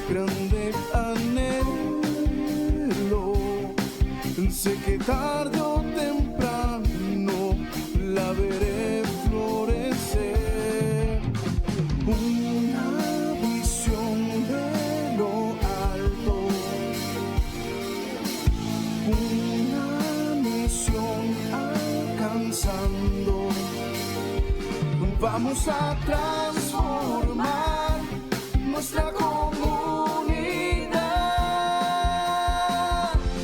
grande anhelo. Sé que tarde o temprano la veré florecer. Una visión de lo alto, una misión alcanzando. Vamos a transformar nuestra comunidad.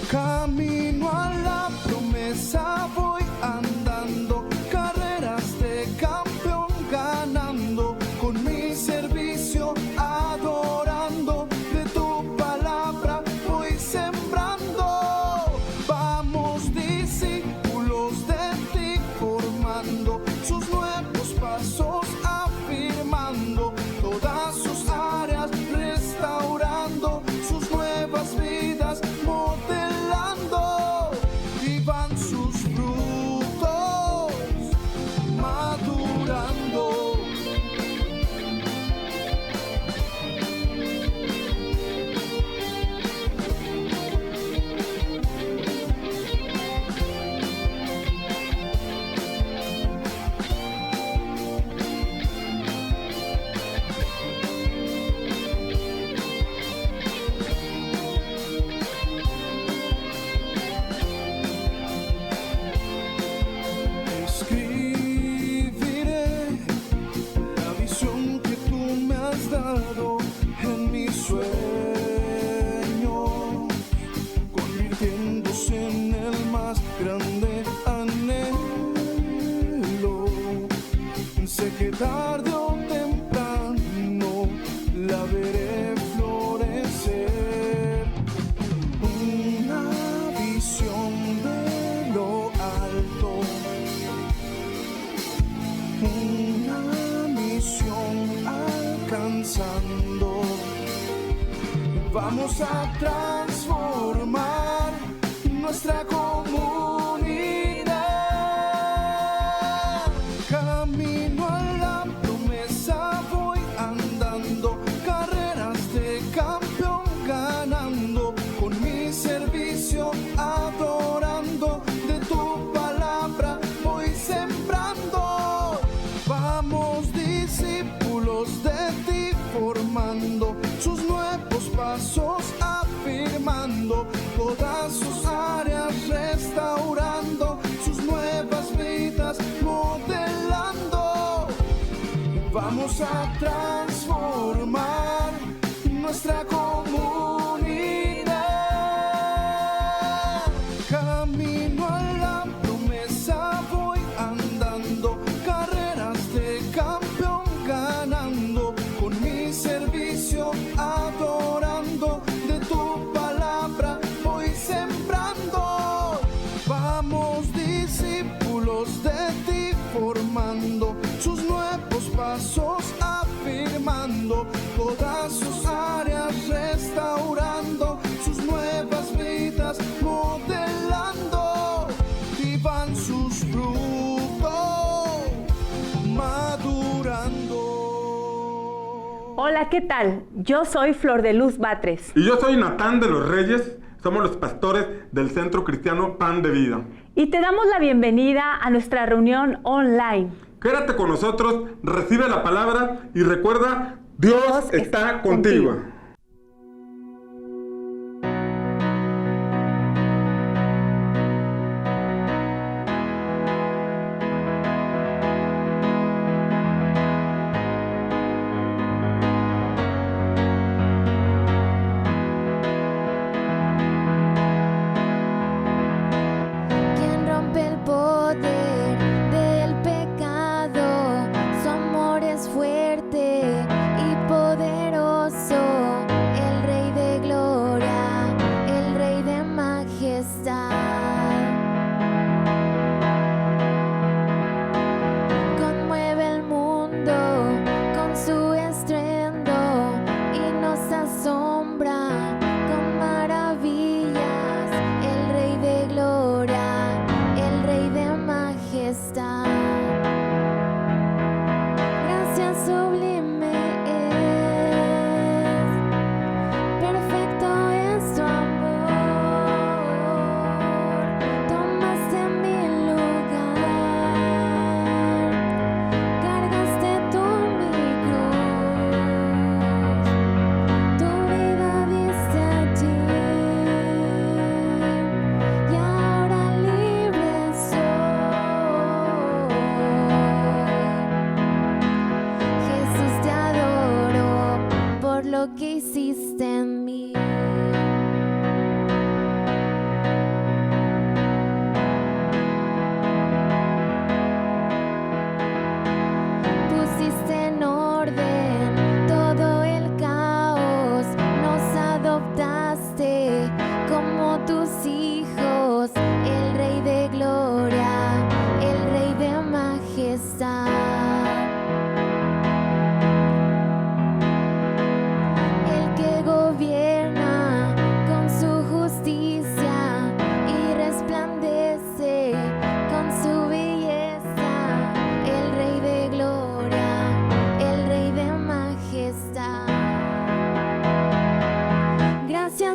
Camino a la promesa voy andando, carreras de campeón ganando, con mi servicio adorando, de tu palabra voy sembrando. Vamos discípulos de ti formando, sus nuevos pasos afirmando, todas sus áreas restaurando, sus nuevas vidas modelando, y van sus frutos madurando. Escribiré la visión que tú me has dado en mi sueño, convirtiéndose en el más grande anhelo. Sé que tarde o temprano la veré florecer. Una visión de lo alto, una misión alcanzando. Vamos a transformar nuestra comunidad. Camino a la promesa voy andando, carreras de campeón ganando, con mi servicio adorando, de tu palabra voy sembrando. Vamos discípulos de ti formando, sus nuevos pasos afirmando, todas sus áreas restaurando, sus nuevas vidas modelando. Vamos a transformar nuestra comunidad. Camino a la promesa voy andando, carreras de campeón ganando, con mi servicio adorando, de tu palabra voy sembrando. Vamos discípulos de ti formando, sus nuevos pasos afirmando, todas sus áreas restaurando, sus nuevas vidas modelando, y van sus frutos madurando. Hola, ¿qué tal? Yo soy Flor de Luz Batres. Y yo soy Natán de los Reyes. Somos los pastores del Centro Cristiano Pan de Vida. Y te damos la bienvenida a nuestra reunión online. Quédate con nosotros, recibe la palabra y recuerda, Dios está contigo. Quien rompe el poder del pecado, su amor es fuerte y poderoso.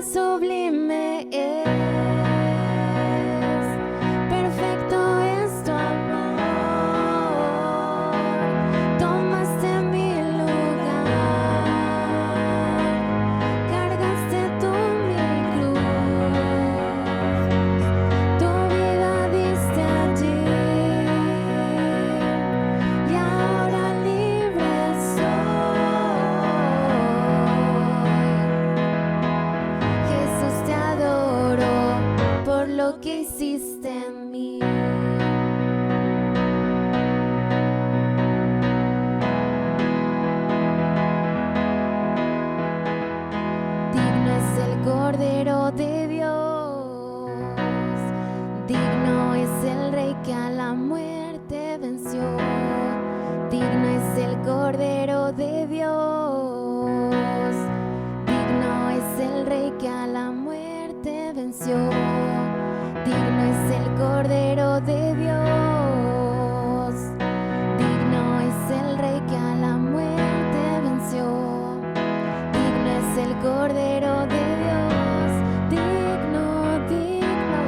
Gracia sublime es, perfecto es tu amor. Tomaste mi lugar, cargaste tú mi cruz, tu vida diste allí, y ahora libre soy. Jesús, te adoro por lo que hiciste en mí. Digno es el Cordero de Dios, digno es el Rey que a la muerte venció. Digno es el Cordero de Dios, digno es el Rey que a la muerte venció. Digno es el Cordero de Dios, digno es el Rey que a la muerte venció. Digno es el Cordero de Dios, digno, digno.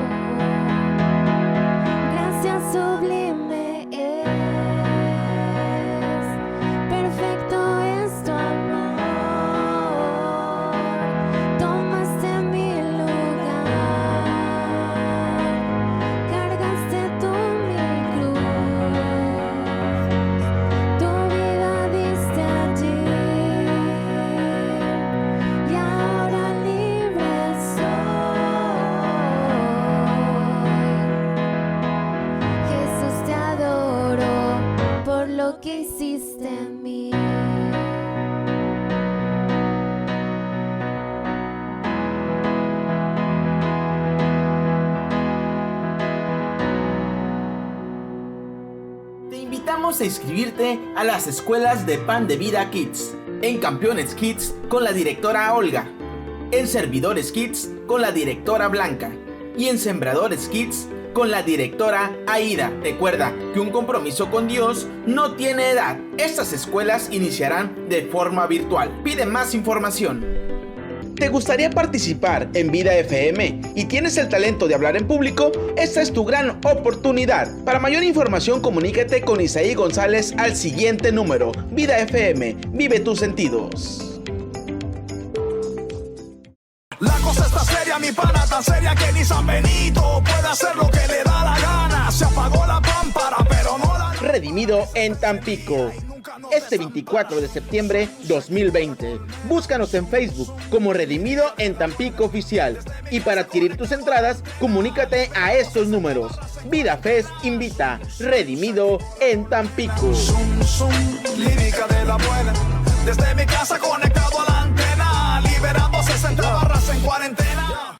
Gracia sublime es, perfecto es tu amor. Tomaste mi lugar, cargaste tú mi cruz, tu vida diste allí, y ahora libre soy. Jesús, te adoro por lo que hiciste en mí. Te invitamos a inscribirte a las escuelas de Pan de Vida Kids, en Campeones Kids con la directora Olga, en Servidores Kids con la directora Blanca y en Sembradores Kids con la directora Aida. Recuerda que un compromiso con Dios no tiene edad. Estas escuelas iniciarán de forma virtual. Pide más información. ¿Te gustaría participar en Vida FM y tienes el talento de hablar en público? Esta es tu gran oportunidad. Para mayor información, comunícate con Isaí González al siguiente número. Vida FM, vive tus sentidos. La cosa está seria, mi pana, tan seria que ni San Benito puede hacer lo que le da la gana. Se apagó la pámpara, pero no la... Redimido en Tampico. Este 24 de septiembre 2020. Búscanos en Facebook como Redimido en Tampico Oficial. Y para adquirir tus entradas, comunícate a estos números. Vida Fest invita. Redimido en Tampico. Zum, zum, lírica de la buena. Desde mi casa conectado a la antena, liberando 60 barras en cuarentena.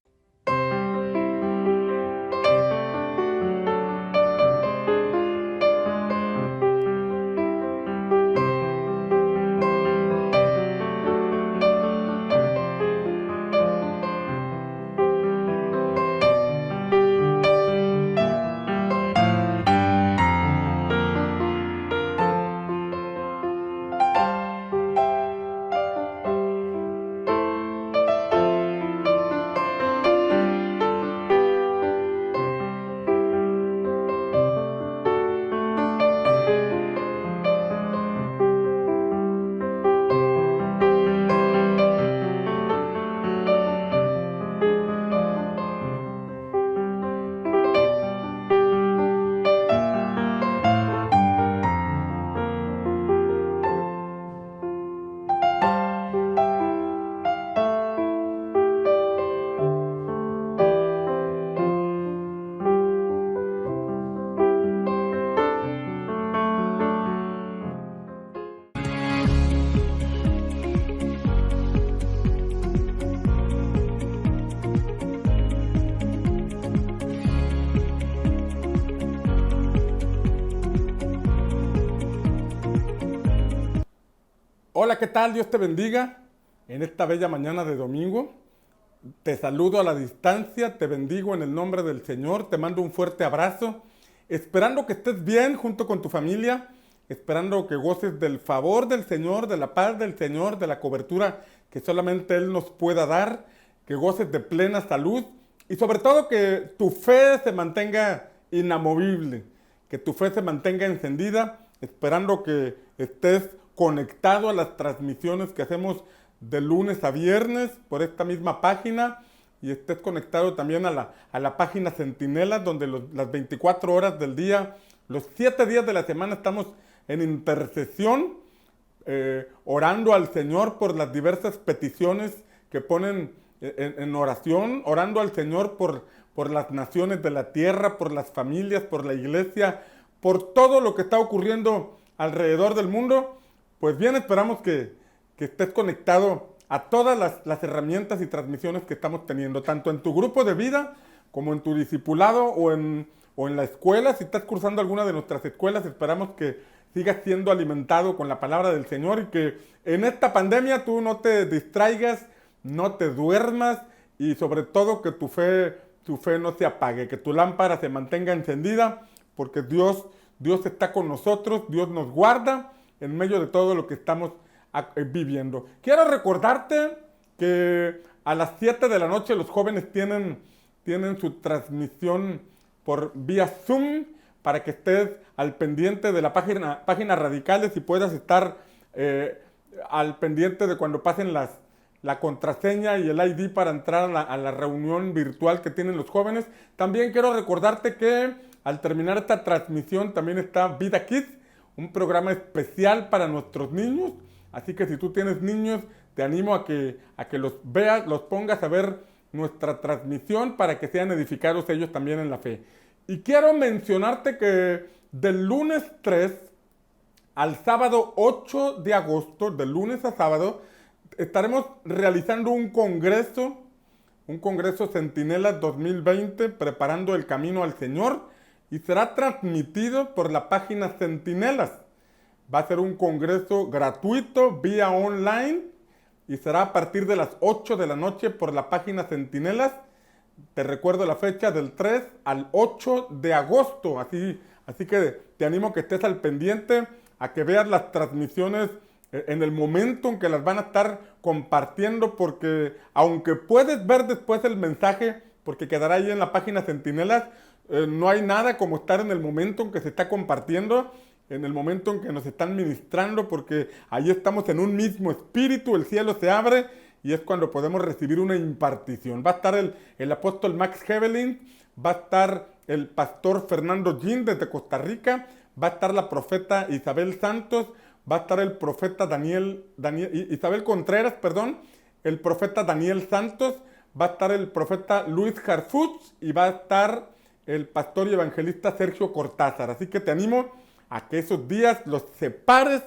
Hola, ¿qué tal? Dios te bendiga en esta bella mañana de domingo. Te saludo a la distancia, te bendigo en el nombre del Señor, te mando un fuerte abrazo, esperando que estés bien junto con tu familia, esperando que goces del favor del Señor, de la paz del Señor, de la cobertura que solamente Él nos pueda dar, que goces de plena salud y sobre todo que tu fe se mantenga inamovible, que tu fe se mantenga encendida, esperando que estés conectado a las transmisiones que hacemos de lunes a viernes por esta misma página y estés conectado también a la página Centinela, donde las 24 horas del día, los 7 días de la semana estamos en intercesión, orando al Señor por las diversas peticiones que ponen en oración, orando al Señor por las naciones de la tierra, por las familias, por la iglesia, por todo lo que está ocurriendo alrededor del mundo. Pues bien, esperamos que estés conectado a todas las herramientas y transmisiones que estamos teniendo, tanto en tu grupo de vida como en tu discipulado o en la escuela. Si estás cursando alguna de nuestras escuelas, esperamos que sigas siendo alimentado con la palabra del Señor y que en esta pandemia tú no te distraigas, no te duermas y sobre todo que tu fe no se apague, que tu lámpara se mantenga encendida, porque Dios está con nosotros, Dios nos guarda en medio de todo lo que estamos viviendo. Quiero recordarte que a las 7 de la noche los jóvenes tienen su transmisión por vía Zoom para que estés al pendiente de la página Radicales y puedas estar al pendiente de cuando pasen la contraseña y el ID para entrar a la reunión virtual que tienen los jóvenes. También quiero recordarte que al terminar esta transmisión también está Vida Kids, un programa especial para nuestros niños. Así que si tú tienes niños, te animo a que los veas, los pongas a ver nuestra transmisión para que sean edificados ellos también en la fe. Y quiero mencionarte que del lunes 3 al sábado 8 de agosto, de lunes a sábado, estaremos realizando un congreso Centinela 2020, preparando el camino al Señor, y será transmitido por la página Centinelas. Va a ser un congreso gratuito vía online y será a partir de las 8 de la noche por la página Centinelas. Te recuerdo la fecha del 3 al 8 de agosto. Así que te animo a que estés al pendiente, a que veas las transmisiones en el momento en que las van a estar compartiendo, porque aunque puedes ver después el mensaje, porque quedará ahí en la página Centinelas, no hay nada como estar en el momento en que se está compartiendo, en el momento en que nos están ministrando, porque ahí estamos en un mismo espíritu, el cielo se abre y es cuando podemos recibir una impartición. Va a estar el apóstol Max Hevelin, va a estar el pastor Fernando Gin desde Costa Rica, va a estar la profeta Isabel Santos, va a estar el profeta Isabel Contreras, el profeta Daniel Santos, va a estar el profeta Luis Harfuch y va a estar el pastor y evangelista Sergio Cortázar. Así que te animo a que esos días los separes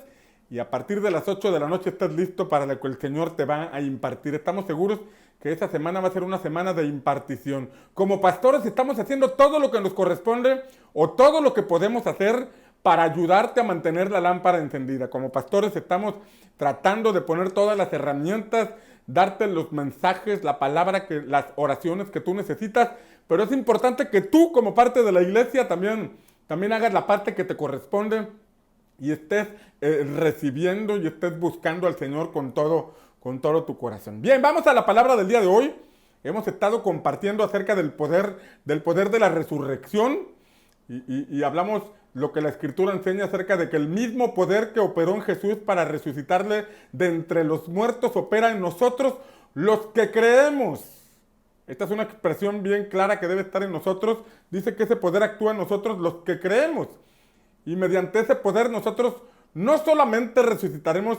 y a partir de las 8 de la noche estés listo para lo que el Señor te va a impartir. Estamos seguros que esta semana va a ser una semana de impartición. Como pastores estamos haciendo todo lo que nos corresponde o todo lo que podemos hacer para ayudarte a mantener la lámpara encendida. Como pastores estamos tratando de poner todas las herramientas, darte los mensajes, la palabra, las oraciones que tú necesitas, pero es importante que tú como parte de la iglesia también hagas la parte que te corresponde y estés recibiendo y estés buscando al Señor con todo tu corazón. Bien, vamos a la palabra del día de hoy. Hemos estado compartiendo acerca del poder de la resurrección y hablamos lo que la Escritura enseña acerca de que el mismo poder que operó en Jesús para resucitarle de entre los muertos opera en nosotros los que creemos. Esta es una expresión bien clara que debe estar en nosotros. Dice que ese poder actúa en nosotros los que creemos. Y mediante ese poder nosotros no solamente resucitaremos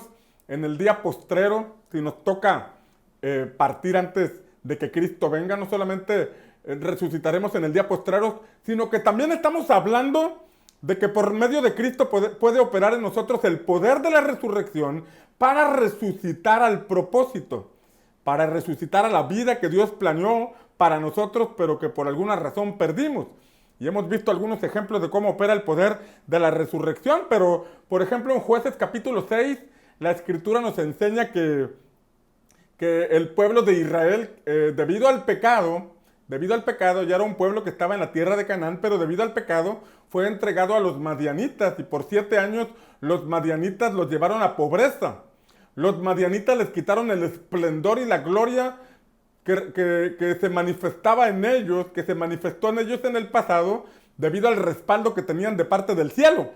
en el día postrero, si nos toca partir antes de que Cristo venga, no solamente resucitaremos en el día postrero, sino que también estamos hablando de que por medio de Cristo puede operar en nosotros el poder de la resurrección para resucitar al propósito, para resucitar a la vida que Dios planeó para nosotros, pero que por alguna razón perdimos. Y hemos visto algunos ejemplos de cómo opera el poder de la resurrección, pero por ejemplo en Jueces capítulo 6, la Escritura nos enseña que el pueblo de Israel, debido al pecado, ya era un pueblo que estaba en la tierra de Canaán, pero debido al pecado fue entregado a los madianitas y por 7 años los madianitas los llevaron a pobreza. Los madianitas les quitaron el esplendor y la gloria que se manifestaba en ellos, que se manifestó en ellos en el pasado, debido al respaldo que tenían de parte del cielo.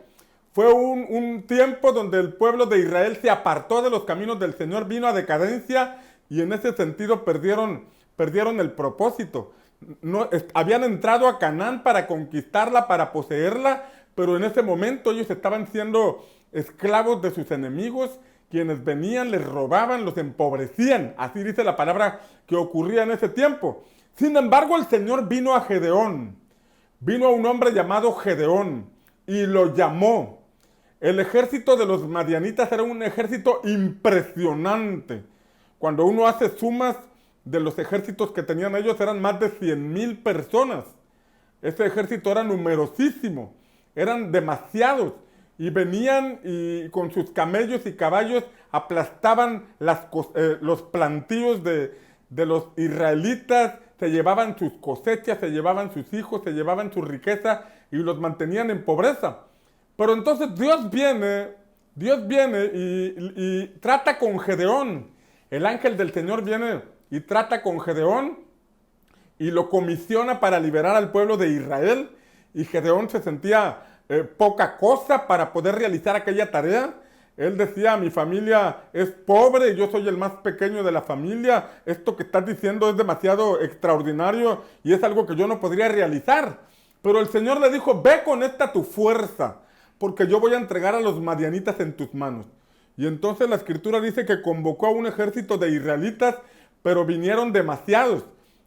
Fue un tiempo donde el pueblo de Israel se apartó de los caminos del Señor, vino a decadencia y en ese sentido perdieron el propósito. Habían entrado a Canaán para conquistarla, para poseerla, pero en ese momento ellos estaban siendo esclavos de sus enemigos, quienes venían, les robaban, los empobrecían. Así dice la palabra que ocurría en ese tiempo. Sin embargo, el Señor vino a Gedeón. Vino a un hombre llamado Gedeón y lo llamó. El ejército de los madianitas era un ejército impresionante. Cuando uno hace sumas de los ejércitos que tenían ellos, eran más de 100,000 personas. Ese ejército era numerosísimo, eran demasiados. Y venían y con sus camellos y caballos aplastaban los plantíos de los israelitas, se llevaban sus cosechas, se llevaban sus hijos, se llevaban su riqueza y los mantenían en pobreza. Pero entonces Dios viene y trata con Gedeón. El ángel del Señor viene y trata con Gedeón y lo comisiona para liberar al pueblo de Israel. Y Gedeón se sentía poca cosa para poder realizar aquella tarea. Él decía, mi familia es pobre, yo soy el más pequeño de la familia, esto que estás diciendo es demasiado extraordinario y es algo que yo no podría realizar. Pero el Señor le dijo, ve con esta tu fuerza, porque yo voy a entregar a los madianitas en tus manos. Y entonces la Escritura dice que convocó a un ejército de israelitas, pero vinieron demasiados.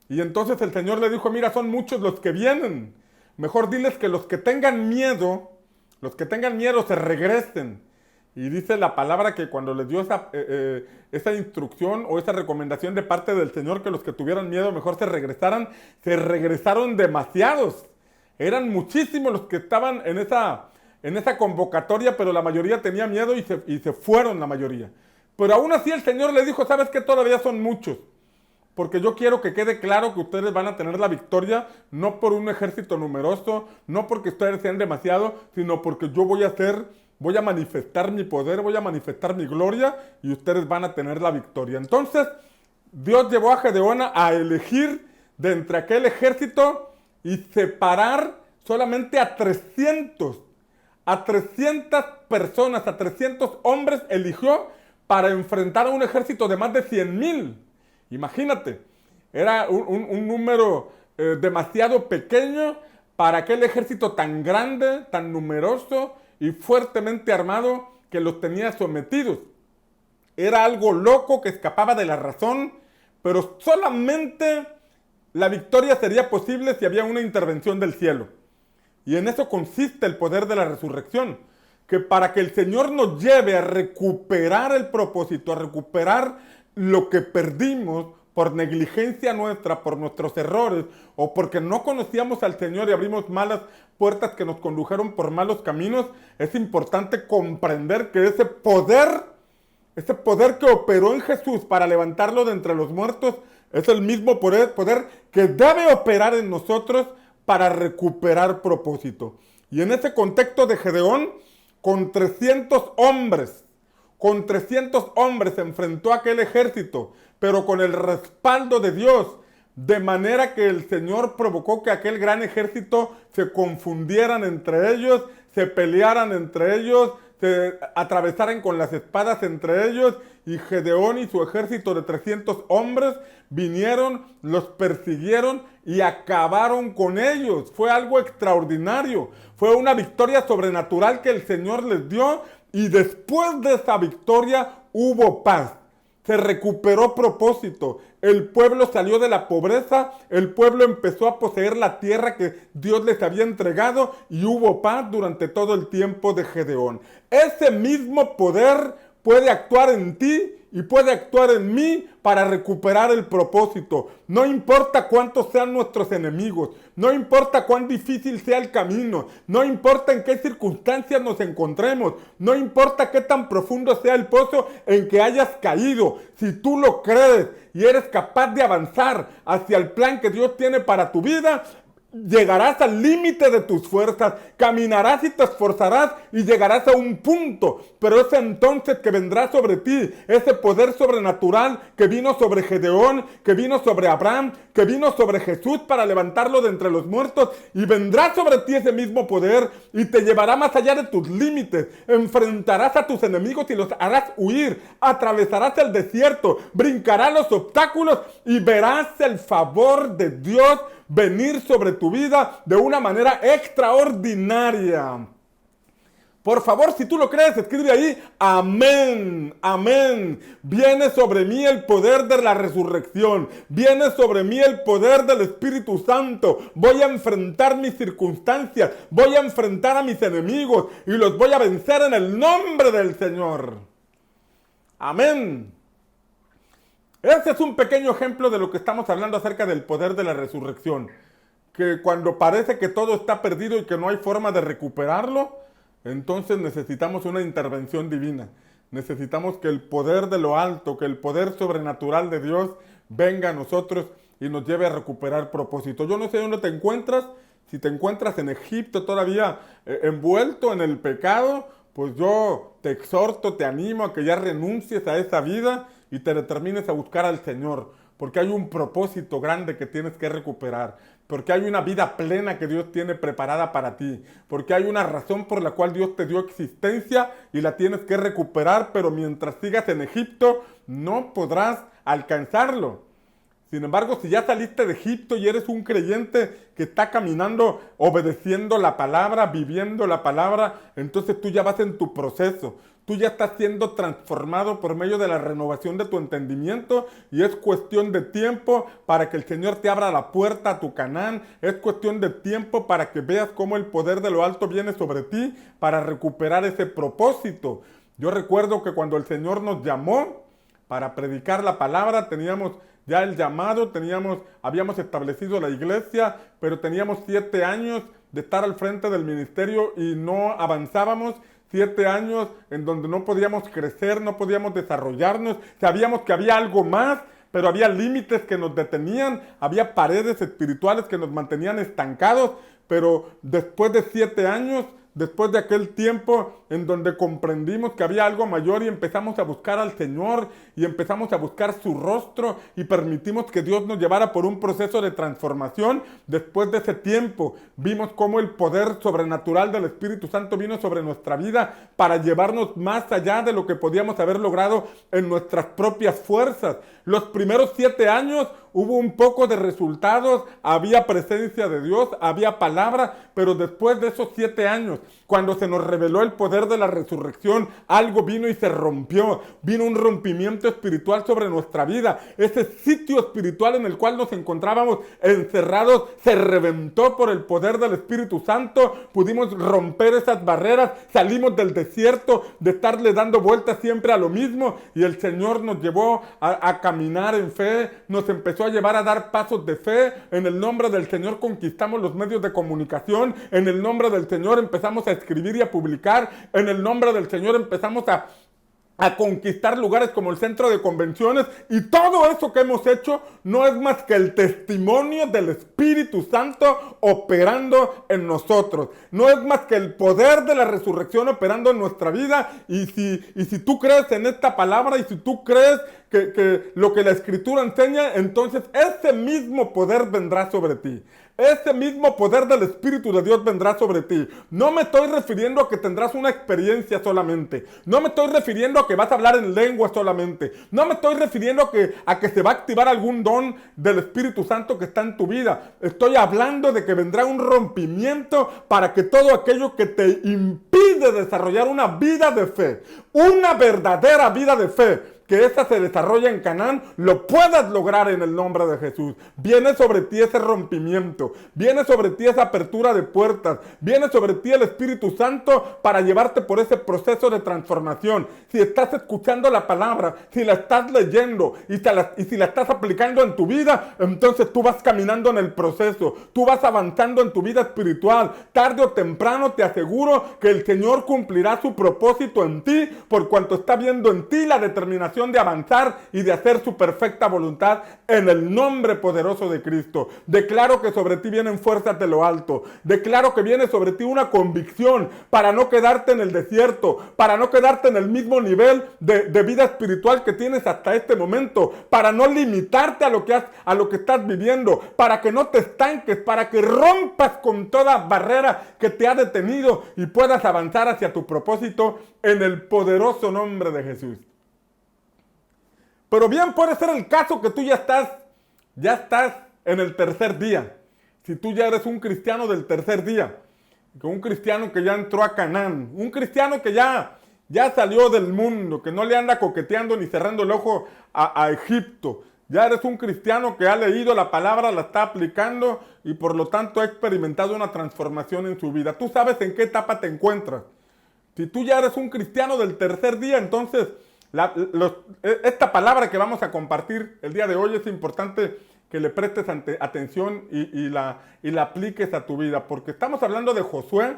Y entonces el Señor le dijo, mira, son muchos los que vienen. Mejor diles que los que tengan miedo se regresen. Y dice la palabra que cuando les dio esa instrucción o esa recomendación de parte del Señor, que los que tuvieran miedo mejor se regresaron demasiados. Eran muchísimos los que estaban en esa convocatoria, pero la mayoría tenía miedo y se fueron la mayoría. Pero aún así el Señor le dijo, ¿sabes qué? Todavía son muchos. Porque yo quiero que quede claro que ustedes van a tener la victoria, no por un ejército numeroso, no porque ustedes sean demasiado, sino porque yo voy a manifestar mi poder, voy a manifestar mi gloria y ustedes van a tener la victoria. Entonces, Dios llevó a Gedeón a elegir de entre aquel ejército y separar solamente a 300 personas, a 300 hombres eligió para enfrentar a un ejército de más de 100,000. Imagínate, era un número demasiado pequeño para aquel ejército tan grande, tan numeroso y fuertemente armado que los tenía sometidos. Era algo loco que escapaba de la razón, pero solamente la victoria sería posible si había una intervención del cielo. Y en eso consiste el poder de la resurrección, que para que el Señor nos lleve a recuperar el propósito, a recuperar lo que perdimos por negligencia nuestra, por nuestros errores, o porque no conocíamos al Señor y abrimos malas puertas que nos condujeron por malos caminos, es importante comprender que ese poder que operó en Jesús para levantarlo de entre los muertos, es el mismo poder que debe operar en nosotros para recuperar propósito. Y en ese contexto de Gedeón, con 300 hombres se enfrentó a aquel ejército, pero con el respaldo de Dios, de manera que el Señor provocó que aquel gran ejército se confundieran entre ellos, se pelearan entre ellos, se atravesaran con las espadas entre ellos, y Gedeón y su ejército de 300 hombres vinieron, los persiguieron y acabaron con ellos. Fue algo extraordinario, fue una victoria sobrenatural que el Señor les dio. Y después de esa victoria hubo paz, se recuperó propósito, el pueblo salió de la pobreza, el pueblo empezó a poseer la tierra que Dios les había entregado y hubo paz durante todo el tiempo de Gedeón. Ese mismo poder puede actuar en ti y puede actuar en mí para recuperar el propósito. No importa cuántos sean nuestros enemigos, no importa cuán difícil sea el camino, no importa en qué circunstancias nos encontremos, no importa qué tan profundo sea el pozo en que hayas caído. Si tú lo crees y eres capaz de avanzar hacia el plan que Dios tiene para tu vida, llegarás al límite de tus fuerzas, caminarás y te esforzarás y llegarás a un punto, pero es entonces que vendrá sobre ti ese poder sobrenatural que vino sobre Gedeón, que vino sobre Abraham, que vino sobre Jesús para levantarlo de entre los muertos, y vendrá sobre ti ese mismo poder y te llevará más allá de tus límites. Enfrentarás a tus enemigos y los harás huir, atravesarás el desierto, brincarás los obstáculos y verás el favor de Dios venir sobre tu vida de una manera extraordinaria. Por favor, si tú lo crees, escribe ahí, amén, amén. Viene sobre mí el poder de la resurrección. Viene sobre mí el poder del Espíritu Santo. Voy a enfrentar mis circunstancias. Voy a enfrentar a mis enemigos y los voy a vencer en el nombre del Señor. Amén. Este es un pequeño ejemplo de lo que estamos hablando acerca del poder de la resurrección. Que cuando parece que todo está perdido y que no hay forma de recuperarlo, entonces necesitamos una intervención divina. Necesitamos que el poder de lo alto, que el poder sobrenatural de Dios venga a nosotros y nos lleve a recuperar propósito. Yo no sé dónde te encuentras. Si te encuentras en Egipto todavía envuelto en el pecado, pues yo te exhorto, te animo a que ya renuncies a esa vida y te determines a buscar al Señor, porque hay un propósito grande que tienes que recuperar, porque hay una vida plena que Dios tiene preparada para ti, porque hay una razón por la cual Dios te dio existencia y la tienes que recuperar, pero mientras sigas en Egipto no podrás alcanzarlo. Sin embargo, si ya saliste de Egipto y eres un creyente que está caminando, obedeciendo la palabra, viviendo la palabra, entonces tú ya vas en tu proceso. Tú ya estás siendo transformado por medio de la renovación de tu entendimiento y es cuestión de tiempo para que el Señor te abra la puerta a tu Canaán. Es cuestión de tiempo para que veas cómo el poder de lo alto viene sobre ti para recuperar ese propósito. Yo recuerdo que cuando el Señor nos llamó para predicar la palabra, teníamos ya el llamado, habíamos establecido la iglesia, pero teníamos 7 años de estar al frente del ministerio y no avanzábamos. 7 años en donde no podíamos crecer, no podíamos desarrollarnos. Sabíamos que había algo más, pero había límites que nos detenían, había paredes espirituales que nos mantenían estancados. Pero después de 7 años, después de aquel tiempo en donde comprendimos que había algo mayor y empezamos a buscar al Señor y empezamos a buscar su rostro y permitimos que Dios nos llevara por un proceso de transformación, después de ese tiempo vimos cómo el poder sobrenatural del Espíritu Santo vino sobre nuestra vida para llevarnos más allá de lo que podíamos haber logrado en nuestras propias fuerzas. Los primeros 7 años hubo un poco de resultados, había presencia de Dios, había palabra, pero después de esos 7 años, cuando se nos reveló el poder de la resurrección, algo vino y se rompió. Vino un rompimiento espiritual sobre nuestra vida. Ese sitio espiritual en el cual nos encontrábamos encerrados se reventó por el poder del Espíritu Santo. Pudimos romper esas barreras, salimos del desierto de estarle dando vueltas siempre a lo mismo y el Señor nos llevó a caminar en fe, nos empezó a llevar a dar pasos de fe. En el nombre del Señor conquistamos los medios de comunicación, en el nombre del Señor empezamos a escribir y a publicar, en el nombre del Señor empezamos a conquistar lugares como el centro de convenciones, y todo eso que hemos hecho no es más que el testimonio del Espíritu Santo operando en nosotros, no es más que el poder de la resurrección operando en nuestra vida. Y si tú crees en esta palabra y si tú crees que lo que la Escritura enseña, entonces ese mismo poder vendrá sobre ti. Ese mismo poder del Espíritu de Dios vendrá sobre ti. No me estoy refiriendo a que tendrás una experiencia solamente. No me estoy refiriendo a que vas a hablar en lengua solamente. No me estoy refiriendo a que se va a activar algún don del Espíritu Santo que está en tu vida. Estoy hablando de que vendrá un rompimiento para que todo aquello que te impide desarrollar una vida de fe, una verdadera vida de fe, que esta se desarrolla en Canaán, lo puedas lograr en el nombre de Jesús. Viene sobre ti ese rompimiento, viene sobre ti esa apertura de puertas, viene sobre ti el Espíritu Santo para llevarte por ese proceso de transformación. Si estás escuchando la palabra, si la estás leyendo y si la estás aplicando en tu vida, entonces tú vas caminando en el proceso, tú vas avanzando en tu vida espiritual. Tarde o temprano te aseguro que el Señor cumplirá su propósito en ti, por cuanto está viendo en ti la determinación determinación de avanzar y de hacer su perfecta voluntad en el nombre poderoso de Cristo. Declaro que sobre ti vienen fuerzas de lo alto. Declaro que viene sobre ti una convicción para no quedarte en el desierto, para no quedarte en el mismo nivel de vida espiritual que tienes hasta este momento, para no limitarte a lo que estás viviendo, para que no te estanques, para que rompas con toda barrera que te ha detenido y puedas avanzar hacia tu propósito en el poderoso nombre de Jesús. Pero bien puede ser el caso que tú ya estás en el tercer día. Si tú ya eres un cristiano del tercer día, un cristiano que ya entró a Canaán, un cristiano que ya salió del mundo, que no le anda coqueteando ni cerrando el ojo a Egipto. Ya eres un cristiano que ha leído la palabra, la está aplicando y por lo tanto ha experimentado una transformación en su vida. Tú sabes en qué etapa te encuentras. Si tú ya eres un cristiano del tercer día, entonces esta palabra que vamos a compartir el día de hoy es importante que le prestes atención y la apliques a tu vida, porque estamos hablando de Josué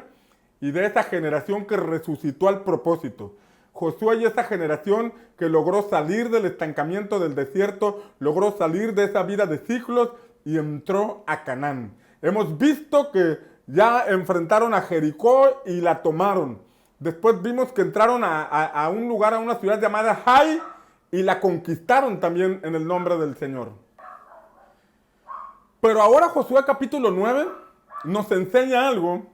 y de esa generación que resucitó al propósito. Josué y esa generación que logró salir del estancamiento del desierto, logró salir de esa vida de ciclos y entró a Canaán. Hemos visto que ya enfrentaron a Jericó y la tomaron. Después vimos que entraron a un lugar, a una ciudad llamada Hai y la conquistaron también en el nombre del Señor. Pero ahora Josué capítulo 9 nos enseña algo.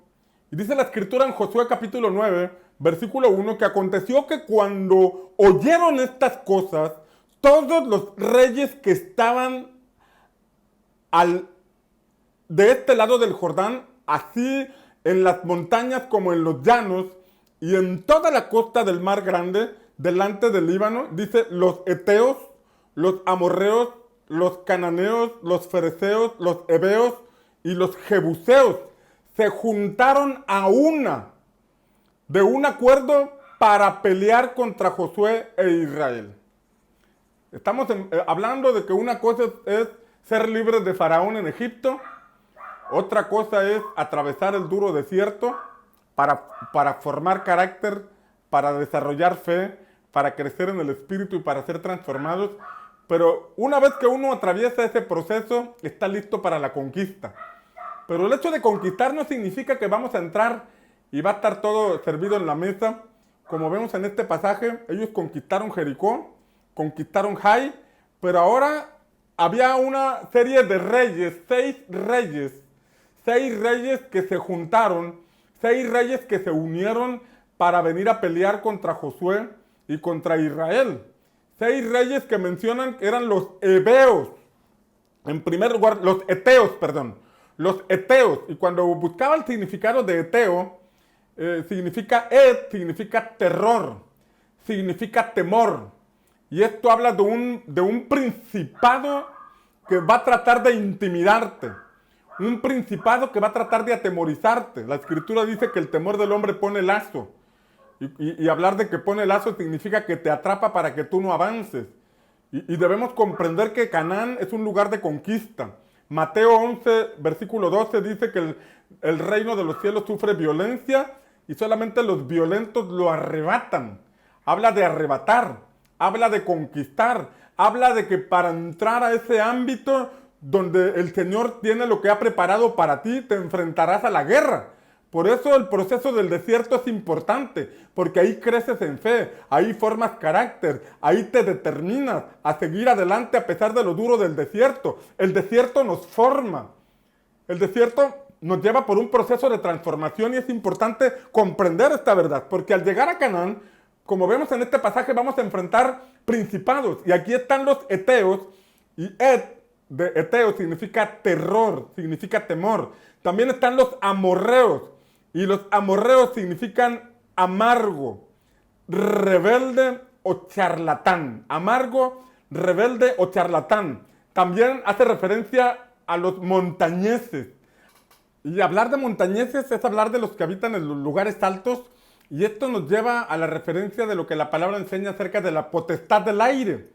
Y dice la escritura en Josué capítulo 9, versículo 1, que aconteció que cuando oyeron estas cosas, todos los reyes que estaban de este lado del Jordán, así en las montañas como en los llanos, y en toda la costa del mar grande, delante del Líbano, dice, los heteos, los amorreos, los cananeos, los fereceos, los heveos y los jebuseos se juntaron de un acuerdo para pelear contra Josué e Israel. Estamos hablando de que una cosa es ser libres de Faraón en Egipto, otra cosa es atravesar el duro desierto para formar carácter, para desarrollar fe, para crecer en el espíritu y para ser transformados. Pero una vez que uno atraviesa ese proceso, está listo para la conquista. Pero el hecho de conquistar no significa que vamos a entrar y va a estar todo servido en la mesa. Como vemos en este pasaje, ellos conquistaron Jericó, conquistaron Hai, pero ahora había una serie de reyes, seis reyes que se juntaron, 6 reyes que se unieron para venir a pelear contra Josué y contra Israel. 6 reyes que mencionan que eran los heveos. En primer lugar, los heteos. Y cuando buscaba el significado de heteo, significa terror, significa temor. Y esto habla de un principado que va a tratar de intimidarte. Un principado que va a tratar de atemorizarte. La escritura dice que el temor del hombre pone lazo. Y hablar de que pone lazo significa que te atrapa para que tú no avances. Y debemos comprender que Canaán es un lugar de conquista. Mateo 11, versículo 12 dice que el reino de los cielos sufre violencia y solamente los violentos lo arrebatan. Habla de arrebatar, habla de conquistar, habla de que para entrar a ese ámbito donde el Señor tiene lo que ha preparado para ti, te enfrentarás a la guerra. Por eso el proceso del desierto es importante, porque ahí creces en fe, ahí formas carácter, ahí te determinas a seguir adelante a pesar de lo duro del desierto. El desierto nos forma, el desierto nos lleva por un proceso de transformación y es importante comprender esta verdad, porque al llegar a Canaán, como vemos en este pasaje, vamos a enfrentar principados, y aquí están los heteos, y de heteo significa terror, significa temor. También están los amorreos, y los amorreos significan amargo, rebelde o charlatán. Amargo, rebelde o charlatán. También hace referencia a los montañeses. Y hablar de montañeses es hablar de los que habitan en los lugares altos. Y esto nos lleva a la referencia de lo que la palabra enseña acerca de la potestad del aire.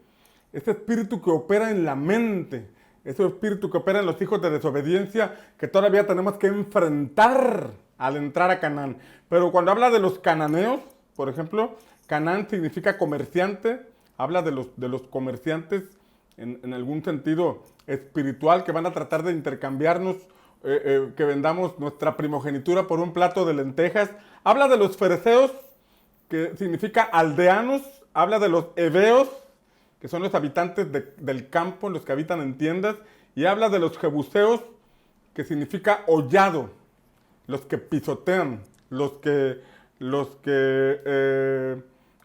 Ese espíritu que opera en la mente. Ese espíritu que opera en los hijos de desobediencia que todavía tenemos que enfrentar al entrar a Canaán. Pero cuando habla de los cananeos, por ejemplo, Canaán significa comerciante, habla de los comerciantes en algún sentido espiritual que van a tratar de intercambiarnos, que vendamos nuestra primogenitura por un plato de lentejas. Habla de los fereceos, que significa aldeanos. Habla de los heveos, que son los habitantes del campo, los que habitan en tiendas. Y habla de los jebuseos, que significa hollado, los que pisotean, los que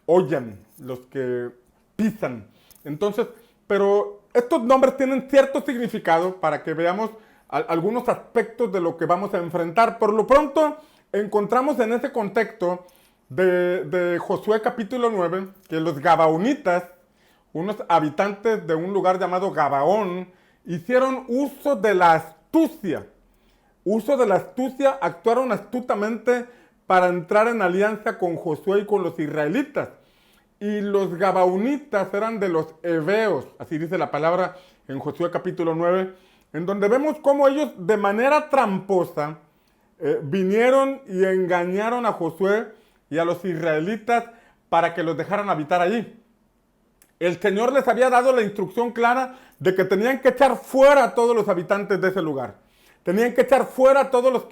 hollan, los que pisan. Entonces, pero estos nombres tienen cierto significado para que veamos algunos aspectos de lo que vamos a enfrentar. Por lo pronto, encontramos en ese contexto de Josué capítulo 9, que los gabaonitas, unos habitantes de un lugar llamado Gabaón, hicieron uso de la astucia. Actuaron astutamente para entrar en alianza con Josué y con los israelitas. Y los gabaonitas eran de los heveos, así dice la palabra en Josué capítulo 9, en donde vemos cómo ellos de manera tramposa vinieron y engañaron a Josué y a los israelitas para que los dejaran habitar allí. El Señor les había dado la instrucción clara de que tenían que echar fuera a todos los habitantes de ese lugar. Tenían que echar fuera a todos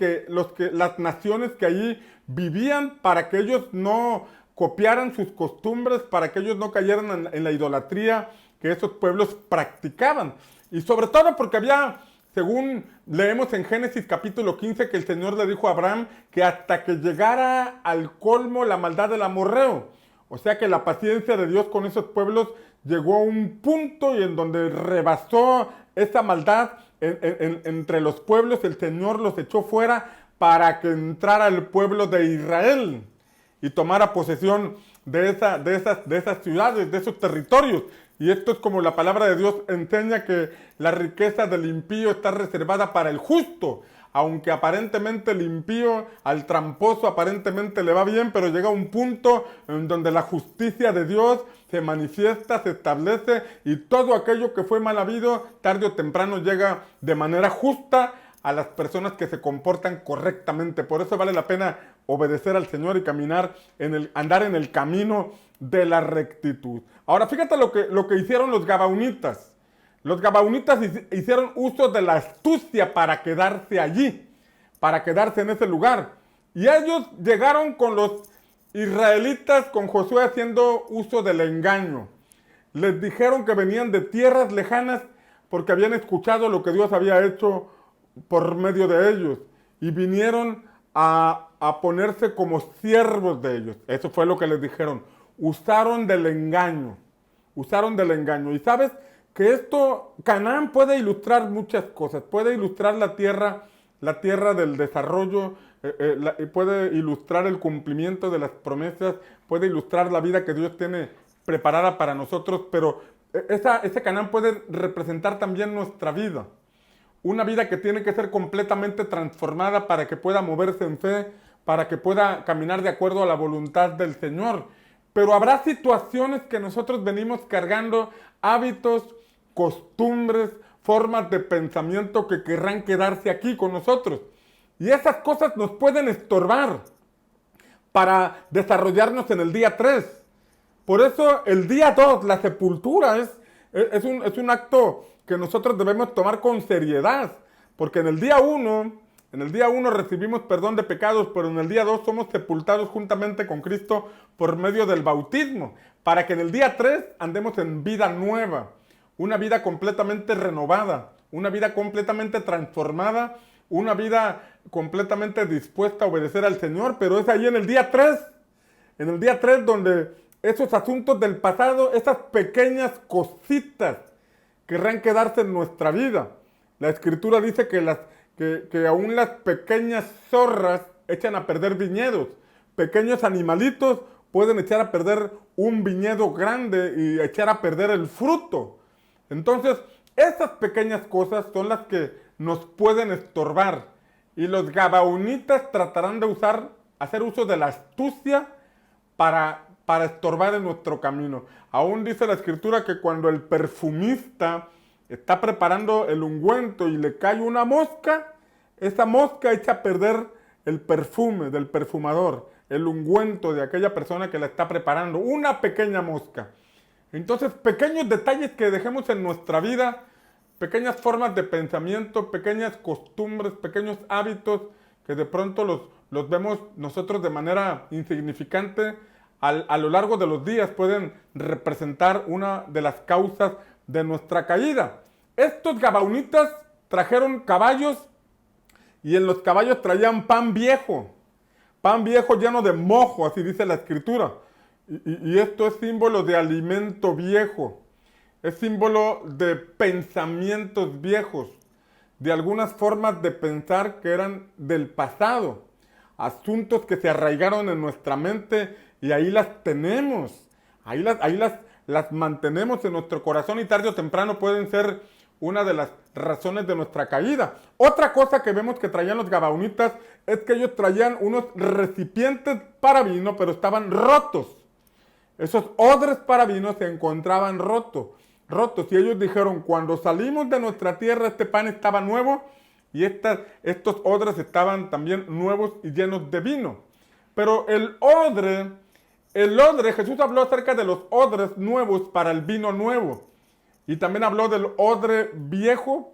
las naciones que allí vivían, para que ellos no copiaran sus costumbres, para que ellos no cayeran en la idolatría que esos pueblos practicaban. Y sobre todo porque había, según leemos en Génesis capítulo 15, que el Señor le dijo a Abraham que hasta que llegara al colmo la maldad del amorreo. O sea que la paciencia de Dios con esos pueblos llegó a un punto y en donde rebasó esa maldad entre los pueblos. El Señor los echó fuera para que entrara el pueblo de Israel y tomara posesión de esas ciudades, de esos territorios. Y esto es como la palabra de Dios enseña, que la riqueza del impío está reservada para el justo. Aunque aparentemente el impío, al tramposo aparentemente le va bien, pero llega un punto en donde la justicia de Dios se manifiesta, se establece, y todo aquello que fue mal habido, tarde o temprano llega de manera justa a las personas que se comportan correctamente. Por eso vale la pena obedecer al Señor y andar en el camino de la rectitud. Ahora fíjate lo que hicieron los gabaonitas. Los gabaonitas hicieron uso de la astucia para quedarse allí, para quedarse en ese lugar. Y ellos llegaron con los israelitas, con Josué, haciendo uso del engaño. Les dijeron que venían de tierras lejanas porque habían escuchado lo que Dios había hecho por medio de ellos. Y vinieron a ponerse como siervos de ellos. Eso fue lo que les dijeron. Usaron del engaño. Y sabes que Canaán puede ilustrar muchas cosas. Puede ilustrar la tierra del desarrollo, puede ilustrar el cumplimiento de las promesas, puede ilustrar la vida que Dios tiene preparada para nosotros, pero ese Canaán puede representar también nuestra vida. Una vida que tiene que ser completamente transformada para que pueda moverse en fe, para que pueda caminar de acuerdo a la voluntad del Señor. Pero habrá situaciones que nosotros venimos cargando, hábitos, costumbres, formas de pensamiento que querrán quedarse aquí con nosotros. Y esas cosas nos pueden estorbar para desarrollarnos en el día 3. Por eso el día 2, la sepultura, es un acto que nosotros debemos tomar con seriedad. Porque en el día 1 recibimos perdón de pecados, pero en el día 2 somos sepultados juntamente con Cristo por medio del bautismo, para que en el día 3 andemos en vida nueva, una vida completamente renovada, una vida completamente transformada, una vida completamente dispuesta a obedecer al Señor. Pero es ahí en el día 3 donde esos asuntos del pasado, esas pequeñas cositas querrán quedarse en nuestra vida. La Escritura dice que aún las pequeñas zorras echan a perder viñedos. Pequeños animalitos pueden echar a perder un viñedo grande y echar a perder el fruto. Entonces, esas pequeñas cosas son las que nos pueden estorbar. Y los gabaonitas tratarán de hacer uso de la astucia para estorbar en nuestro camino. Aún dice la Escritura que cuando el perfumista está preparando el ungüento y le cae una mosca, esa mosca echa a perder el perfume del perfumador, el ungüento de aquella persona que la está preparando, una pequeña mosca. Entonces, pequeños detalles que dejemos en nuestra vida, pequeñas formas de pensamiento, pequeñas costumbres, pequeños hábitos que de pronto los vemos nosotros de manera insignificante, a lo largo de los días pueden representar una de las causas de nuestra caída. Estos gabaonitas trajeron caballos y en los caballos traían pan viejo lleno de mojo, así dice la escritura. Y esto es símbolo de alimento viejo, es símbolo de pensamientos viejos, de algunas formas de pensar que eran del pasado, asuntos que se arraigaron en nuestra mente y ahí las tenemos, ahí las mantenemos en nuestro corazón y tarde o temprano pueden ser una de las razones de nuestra caída. Otra cosa que vemos que traían los gabaonitas es que ellos traían unos recipientes para vino, pero estaban rotos. Esos odres para vino se encontraban rotos. Y ellos dijeron, cuando salimos de nuestra tierra, este pan estaba nuevo y estos odres estaban también nuevos y llenos de vino. Pero el odre, Jesús habló acerca de los odres nuevos para el vino nuevo. Y también habló del odre viejo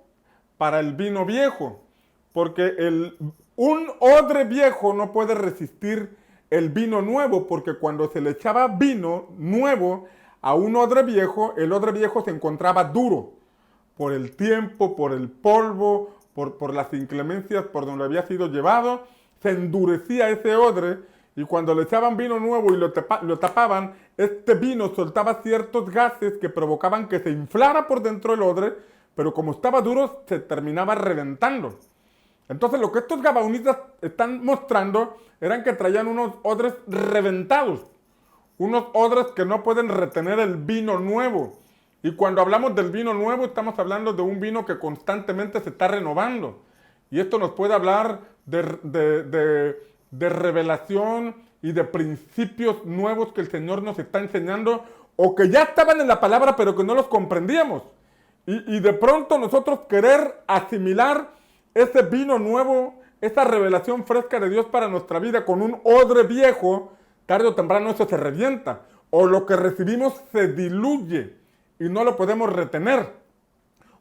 para el vino viejo. Porque un odre viejo no puede resistir el vino nuevo, porque cuando se le echaba vino nuevo a un odre viejo, el odre viejo se encontraba duro. Por el tiempo, por el polvo, por las inclemencias por donde había sido llevado, se endurecía ese odre. Y cuando le echaban vino nuevo y lo tapaban, este vino soltaba ciertos gases que provocaban que se inflara por dentro el odre, pero como estaba duro, se terminaba reventando. Entonces lo que estos gabaonitas están mostrando eran que traían unos odres reventados, unos odres que no pueden retener el vino nuevo. Y cuando hablamos del vino nuevo, estamos hablando de un vino que constantemente se está renovando. Y esto nos puede hablar de revelación y de principios nuevos que el Señor nos está enseñando o que ya estaban en la palabra pero que no los comprendíamos. Y de pronto nosotros querer asimilar ese vino nuevo, esa revelación fresca de Dios para nuestra vida con un odre viejo, tarde o temprano eso se revienta. O lo que recibimos se diluye y no lo podemos retener.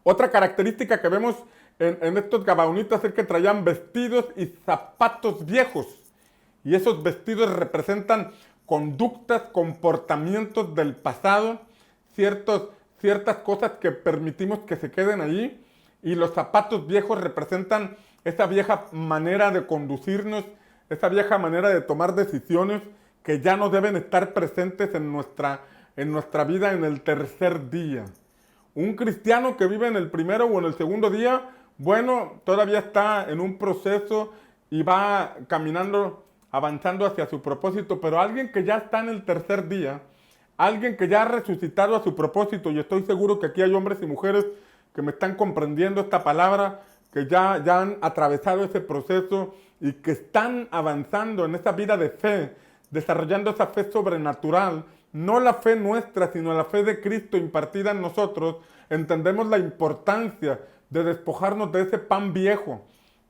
Otra característica que vemos en estos gabaonitas es que traían vestidos y zapatos viejos. Y esos vestidos representan conductas, comportamientos del pasado, ciertas cosas que permitimos que se queden allí. Y los zapatos viejos representan esa vieja manera de conducirnos, esa vieja manera de tomar decisiones que ya no deben estar presentes en nuestra vida en el tercer día. Un cristiano que vive en el primero o en el segundo día, bueno, todavía está en un proceso y va caminando, avanzando hacia su propósito, pero alguien que ya está en el tercer día, alguien que ya ha resucitado a su propósito, y estoy seguro que aquí hay hombres y mujeres que me están comprendiendo esta palabra, que ya han atravesado ese proceso y que están avanzando en esa vida de fe, desarrollando esa fe sobrenatural, no la fe nuestra, sino la fe de Cristo impartida en nosotros. Entendemos la importancia de despojarnos de ese pan viejo,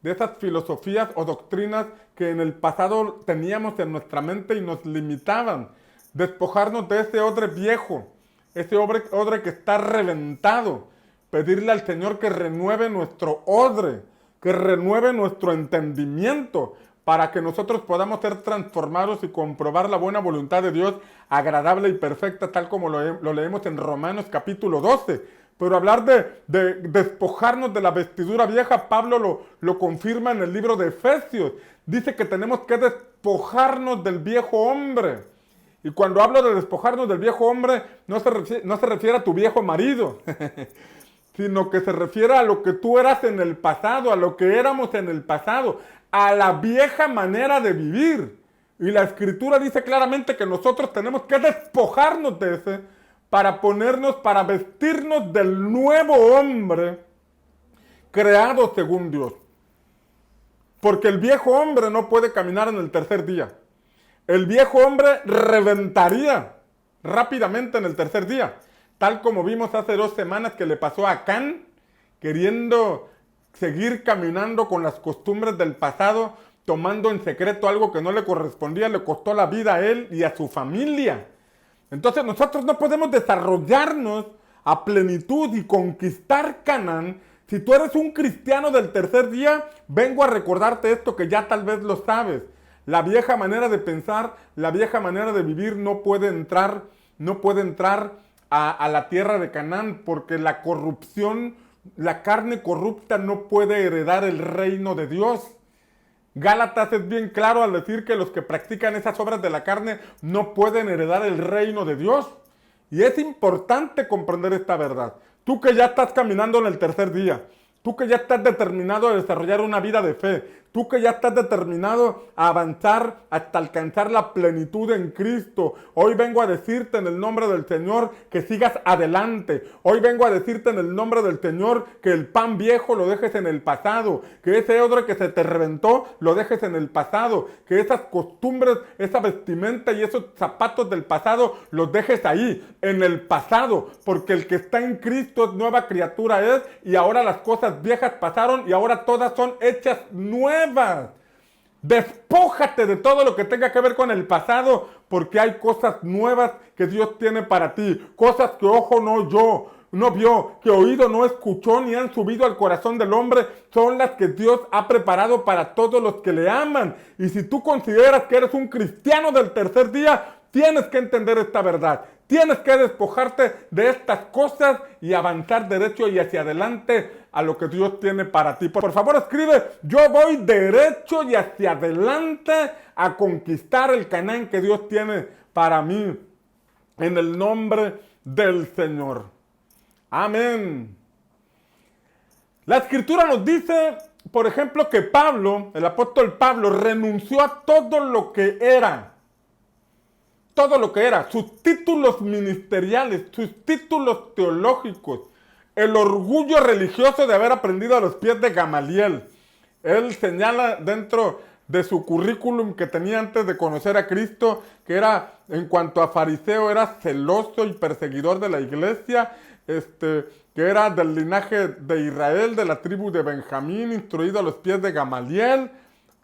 de esas filosofías o doctrinas que en el pasado teníamos en nuestra mente y nos limitaban. Despojarnos de ese odre viejo, ese odre que está reventado. Pedirle al Señor que renueve nuestro odre, que renueve nuestro entendimiento, para que nosotros podamos ser transformados y comprobar la buena voluntad de Dios, agradable y perfecta, tal como lo leemos en Romanos capítulo 12. Pero hablar de despojarnos de la vestidura vieja, Pablo lo confirma en el libro de Efesios. Dice que tenemos que despojarnos del viejo hombre. Y cuando hablo de despojarnos del viejo hombre, no se refiere a tu viejo marido, sino que se refiere a lo que tú eras en el pasado, a lo que éramos en el pasado, a la vieja manera de vivir. Y la Escritura dice claramente que nosotros tenemos que despojarnos de ese para vestirnos del nuevo hombre creado según Dios. Porque el viejo hombre no puede caminar en el tercer día. El viejo hombre reventaría rápidamente en el tercer día. Tal como vimos hace 2 semanas que le pasó a Acán, queriendo seguir caminando con las costumbres del pasado, tomando en secreto algo que no le correspondía, le costó la vida a él y a su familia. Entonces nosotros no podemos desarrollarnos a plenitud y conquistar Canaán. Si tú eres un cristiano del tercer día, vengo a recordarte esto que ya tal vez lo sabes. La vieja manera de pensar, la vieja manera de vivir no puede entrar a la tierra de Canaán, porque la corrupción, la carne corrupta no puede heredar el reino de Dios. Gálatas es bien claro al decir que los que practican esas obras de la carne no pueden heredar el reino de Dios. Y es importante comprender esta verdad. Tú que ya estás caminando en el tercer día, tú que ya estás determinado a desarrollar una vida de fe, tú que ya estás determinado a avanzar hasta alcanzar la plenitud en Cristo, hoy vengo a decirte en el nombre del Señor que sigas adelante. Hoy vengo a decirte en el nombre del Señor que el pan viejo lo dejes en el pasado, que ese odre que se te reventó lo dejes en el pasado, que esas costumbres, esa vestimenta y esos zapatos del pasado los dejes ahí, en el pasado, porque el que está en Cristo es nueva criatura es, y ahora las cosas viejas pasaron y ahora todas son hechas nuevas. Despójate de todo lo que tenga que ver con el pasado, porque hay cosas nuevas que Dios tiene para ti, cosas que ojo no vio, que oído no escuchó ni han subido al corazón del hombre, son las que Dios ha preparado para todos los que le aman. Y si tú consideras que eres un cristiano del tercer día, tienes que entender esta verdad. Tienes que despojarte de estas cosas y avanzar derecho y hacia adelante a lo que Dios tiene para ti. Por favor, escribe: yo voy derecho y hacia adelante a conquistar el Canaán que Dios tiene para mí, en el nombre del Señor. Amén. La Escritura nos dice, por ejemplo, que Pablo, el apóstol Pablo, renunció a todo lo que era. Todo lo que era, sus títulos ministeriales, sus títulos teológicos, el orgullo religioso de haber aprendido a los pies de Gamaliel. Él señala dentro de su currículum que tenía antes de conocer a Cristo, que era, en cuanto a fariseo, era celoso y perseguidor de la iglesia, que era del linaje de Israel, de la tribu de Benjamín, instruido a los pies de Gamaliel.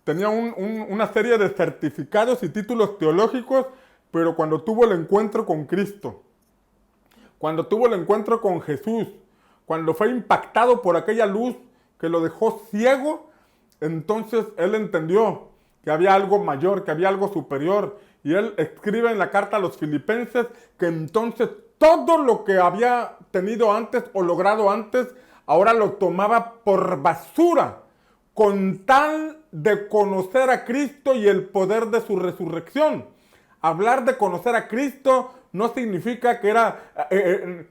Tenía una serie de certificados y títulos teológicos, pero cuando tuvo el encuentro con Cristo, cuando tuvo el encuentro con Jesús, cuando fue impactado por aquella luz que lo dejó ciego, entonces él entendió que había algo mayor, que había algo superior. Y él escribe en la carta a los Filipenses que entonces todo lo que había tenido antes o logrado antes, ahora lo tomaba por basura, con tal de conocer a Cristo y el poder de su resurrección. Hablar de conocer a Cristo no significa que era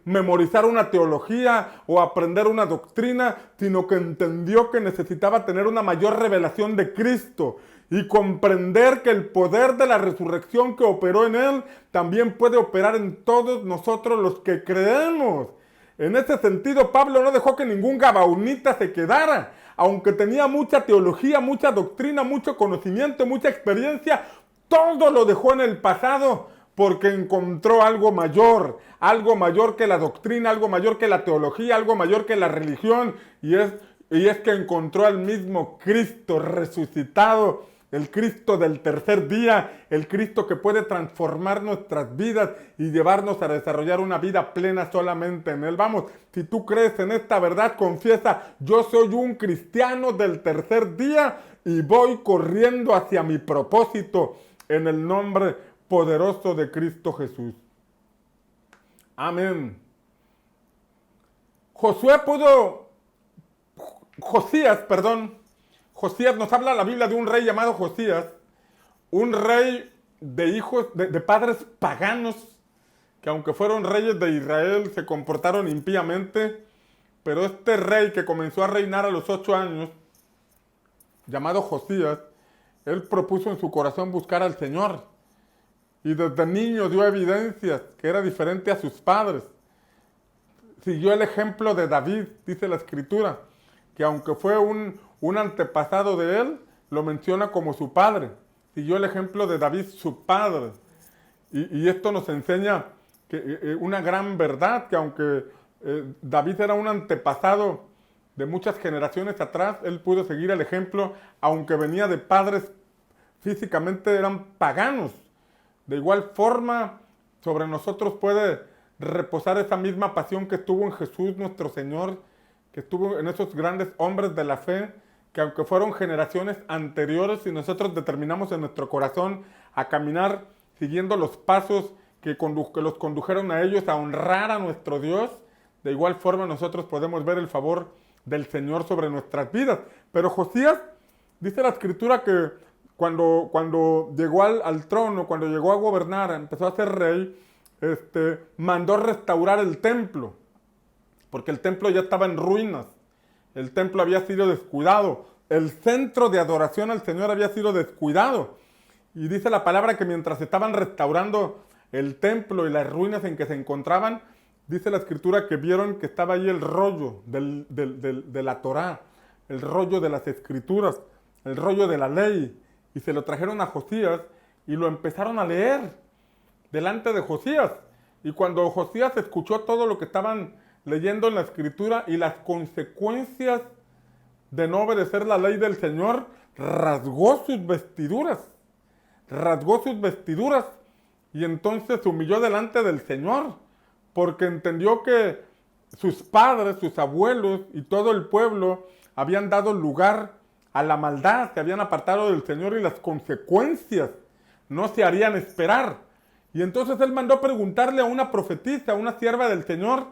memorizar una teología o aprender una doctrina, sino que entendió que necesitaba tener una mayor revelación de Cristo y comprender que el poder de la resurrección que operó en él también puede operar en todos nosotros los que creemos. En ese sentido, Pablo no dejó que ningún gabaonita se quedara, aunque tenía mucha teología, mucha doctrina, mucho conocimiento, mucha experiencia. Todo lo dejó en el pasado porque encontró algo mayor que la doctrina, algo mayor que la teología, algo mayor que la religión, y es que encontró al mismo Cristo resucitado, el Cristo del tercer día, el Cristo que puede transformar nuestras vidas y llevarnos a desarrollar una vida plena solamente en Él. Vamos, si tú crees en esta verdad, confiesa: yo soy un cristiano del tercer día y voy corriendo hacia mi propósito, en el nombre poderoso de Cristo Jesús. Amén. Josías nos habla la Biblia de un rey llamado Josías, un rey de hijos, de padres paganos, que aunque fueron reyes de Israel, se comportaron impíamente, pero este rey que comenzó a reinar a los 8 años, llamado Josías, él propuso en su corazón buscar al Señor. Y desde niño dio evidencias que era diferente a sus padres. Siguió el ejemplo de David, dice la Escritura, que aunque fue un antepasado de él, lo menciona como su padre. Siguió el ejemplo de David, su padre. Y esto nos enseña que, una gran verdad, que aunque David era un antepasado de muchas generaciones atrás, él pudo seguir el ejemplo, aunque venía de padres físicamente eran paganos. De igual forma, sobre nosotros puede reposar esa misma pasión que estuvo en Jesús nuestro Señor, que estuvo en esos grandes hombres de la fe, que aunque fueron generaciones anteriores y nosotros determinamos en nuestro corazón a caminar siguiendo los pasos que los condujeron a ellos a honrar a nuestro Dios, de igual forma nosotros podemos ver el favor del Señor sobre nuestras vidas. Pero Josías, dice la Escritura que cuando llegó al trono, cuando llegó a gobernar, empezó a ser rey, mandó restaurar el templo, porque el templo ya estaba en ruinas, el templo había sido descuidado, el centro de adoración al Señor había sido descuidado. Y dice la palabra que mientras estaban restaurando el templo y las ruinas en que se encontraban, dice la Escritura que vieron que estaba ahí el rollo de la Torá, el rollo de las Escrituras, el rollo de la ley, y se lo trajeron a Josías y lo empezaron a leer delante de Josías. Y cuando Josías escuchó todo lo que estaban leyendo en la Escritura y las consecuencias de no obedecer la ley del Señor, rasgó sus vestiduras y entonces se humilló delante del Señor, porque entendió que sus padres, sus abuelos y todo el pueblo habían dado lugar a la maldad, se habían apartado del Señor y las consecuencias no se harían esperar. Y entonces él mandó preguntarle a una profetisa, a una sierva del Señor,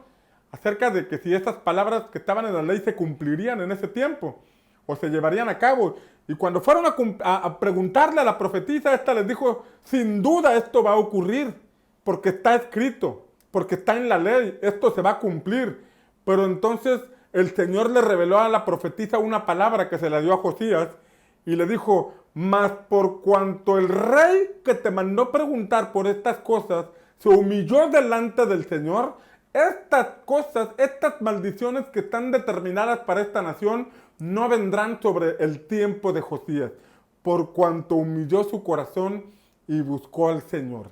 acerca de que si esas palabras que estaban en la ley se cumplirían en ese tiempo o se llevarían a cabo. Y cuando fueron a preguntarle a la profetisa, esta les dijo: sin duda esto va a ocurrir, porque está escrito, porque está en la ley, esto se va a cumplir. Pero entonces el Señor le reveló a la profetisa una palabra que se la dio a Josías y le dijo: mas por cuanto el rey que te mandó preguntar por estas cosas se humilló delante del Señor, estas cosas, estas maldiciones que están determinadas para esta nación no vendrán sobre el tiempo de Josías, por cuanto humilló su corazón y buscó al Señor.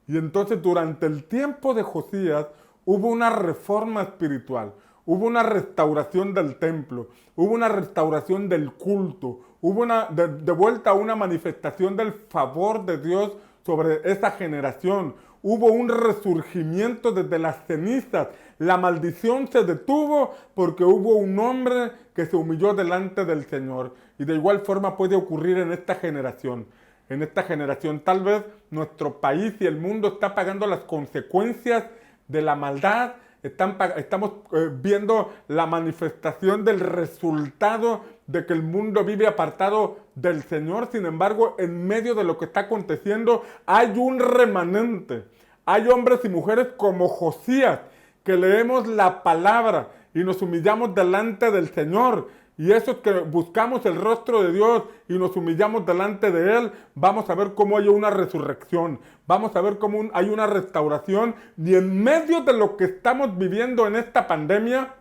Y entonces durante el tiempo de Josías hubo una reforma espiritual, hubo una restauración del templo, hubo una restauración del culto, hubo de vuelta una manifestación del favor de Dios sobre esa generación. Hubo un resurgimiento desde las cenizas. La maldición se detuvo porque hubo un hombre que se humilló delante del Señor. Y de igual forma puede ocurrir en esta generación. En esta generación tal vez nuestro país y el mundo está pagando las consecuencias de la maldad. Estamos viendo la manifestación del resultado de que el mundo vive apartado del Señor. Sin embargo, en medio de lo que está aconteciendo, hay un remanente. Hay hombres y mujeres como Josías, que leemos la palabra y nos humillamos delante del Señor. Y esos que buscamos el rostro de Dios y nos humillamos delante de Él, vamos a ver cómo hay una resurrección, vamos a ver cómo hay una restauración. Y en medio de lo que estamos viviendo en esta pandemia,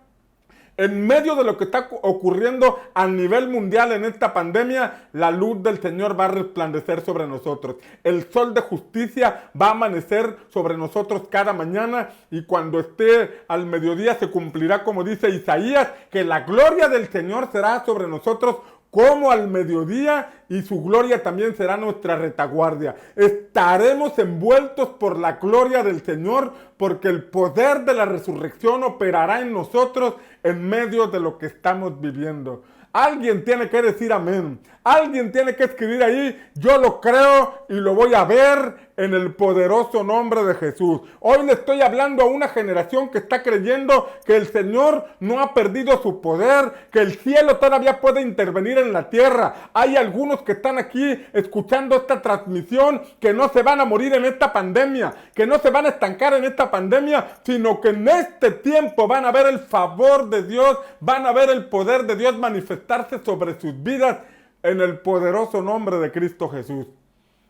en medio de lo que está ocurriendo a nivel mundial en esta pandemia, la luz del Señor va a resplandecer sobre nosotros. El sol de justicia va a amanecer sobre nosotros cada mañana, y cuando esté al mediodía se cumplirá, como dice Isaías, que la gloria del Señor será sobre nosotros como al mediodía, y su gloria también será nuestra retaguardia. Estaremos envueltos por la gloria del Señor, porque el poder de la resurrección operará en nosotros en medio de lo que estamos viviendo. Alguien tiene que decir amén. Alguien tiene que escribir ahí: yo lo creo y lo voy a ver en el poderoso nombre de Jesús. Hoy le estoy hablando a una generación que está creyendo que el Señor no ha perdido su poder, que el cielo todavía puede intervenir en la tierra. Hay algunos que están aquí escuchando esta transmisión que no se van a morir en esta pandemia, que no se van a estancar en esta pandemia, sino que en este tiempo van a ver el favor de Dios, van a ver el poder de Dios manifestarse sobre sus vidas en el poderoso nombre de Cristo Jesús.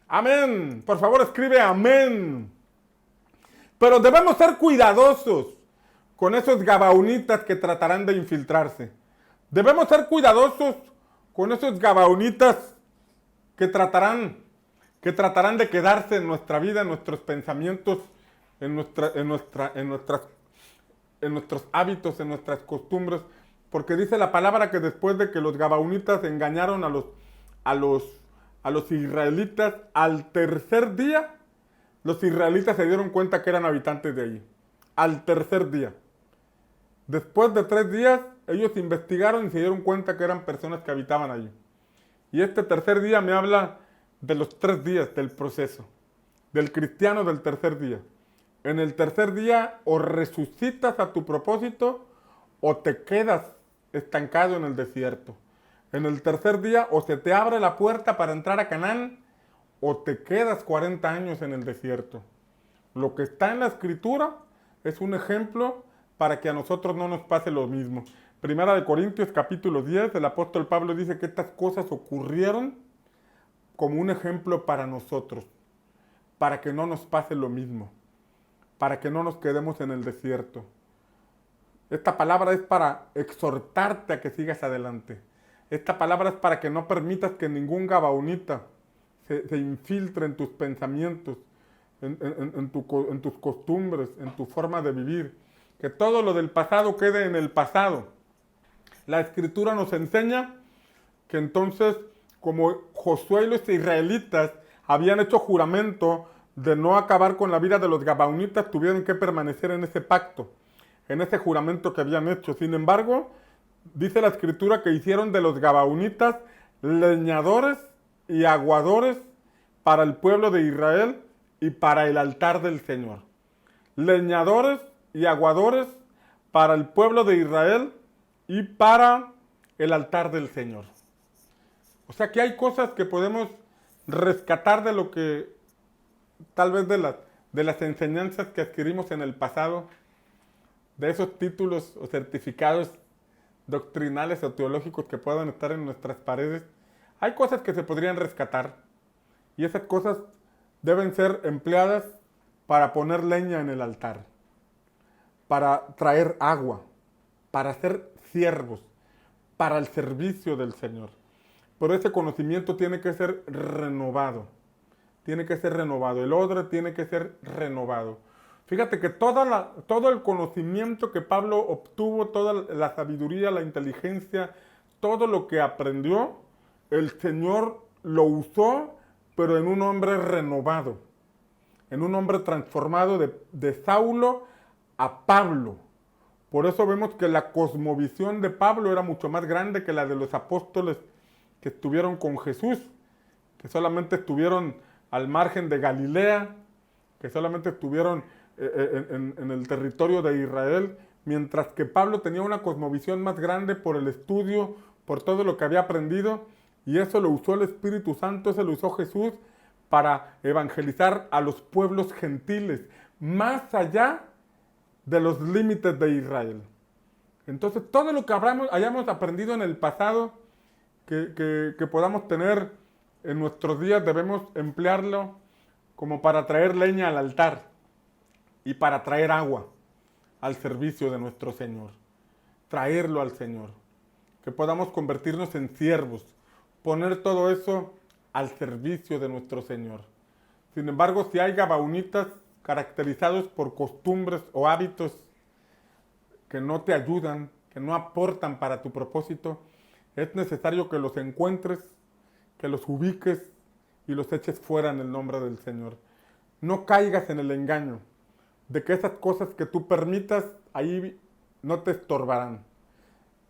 Amén. Por favor, escribe amén. Pero debemos ser cuidadosos con esos gabaonitas que tratarán de infiltrarse. Debemos ser cuidadosos con esos gabaonitas que tratarán de quedarse en nuestra vida, en nuestros pensamientos, en nuestros hábitos, en nuestras costumbres. Porque dice la palabra que después de que los gabaonitas engañaron a los israelitas, al tercer día los israelitas se dieron cuenta que eran habitantes de allí. Al tercer día. Después de 3 días, ellos investigaron y se dieron cuenta que eran personas que habitaban allí. Y este tercer día me habla de los 3 días del proceso, del cristiano del tercer día. En el tercer día o resucitas a tu propósito o te quedas estancado en el desierto. En el tercer día o se te abre la puerta para entrar a Canaán o te quedas 40 años en el desierto. Lo que está en la Escritura es un ejemplo para que a nosotros no nos pase lo mismo. Primera de Corintios capítulo 10, el apóstol Pablo dice que estas cosas ocurrieron como un ejemplo para nosotros, para que no nos pase lo mismo, para que no nos quedemos en el desierto. Esta palabra es para exhortarte a que sigas adelante. Esta palabra es para que no permitas que ningún gabaonita se infiltre en tus pensamientos, en tus costumbres, en tu forma de vivir. Que todo lo del pasado quede en el pasado. La Escritura nos enseña que entonces, como Josué y los israelitas habían hecho juramento de no acabar con la vida de los gabaonitas, tuvieron que permanecer en ese pacto, en ese juramento que habían hecho. Sin embargo, dice la Escritura que hicieron de los gabaonitas leñadores y aguadores para el pueblo de Israel y para el altar del Señor. Leñadores y aguadores para el pueblo de Israel y para el altar del Señor. O sea que hay cosas que podemos rescatar de lo que, tal vez de las enseñanzas que adquirimos en el pasado, de esos títulos o certificados doctrinales o teológicos que puedan estar en nuestras paredes. Hay cosas que se podrían rescatar y esas cosas deben ser empleadas para poner leña en el altar, para traer agua, para ser siervos, para el servicio del Señor. Pero ese conocimiento tiene que ser renovado. Tiene que ser renovado. El odre tiene que ser renovado. Fíjate que todo el conocimiento que Pablo obtuvo, toda la sabiduría, la inteligencia, todo lo que aprendió, el Señor lo usó, pero en un hombre renovado, en un hombre transformado de Saulo a Pablo. Por eso vemos que la cosmovisión de Pablo era mucho más grande que la de los apóstoles que estuvieron con Jesús, que solamente estuvieron al margen de Galilea, que solamente estuvieron en el territorio de Israel, mientras que Pablo tenía una cosmovisión más grande por el estudio, por todo lo que había aprendido, y eso lo usó el Espíritu Santo, eso lo usó Jesús para evangelizar a los pueblos gentiles, más allá de los límites de Israel. Entonces, todo lo que hayamos aprendido en el pasado, que podamos tener en nuestros días, debemos emplearlo como para traer leña al altar y para traer agua al servicio de nuestro Señor. Traerlo al Señor. Que podamos convertirnos en siervos. Poner todo eso al servicio de nuestro Señor. Sin embargo, si hay gabaonitas caracterizados por costumbres o hábitos que no te ayudan, que no aportan para tu propósito, es necesario que los encuentres, que los ubiques y los eches fuera en el nombre del Señor. No caigas en el engaño de que esas cosas que tú permitas ahí no te estorbarán.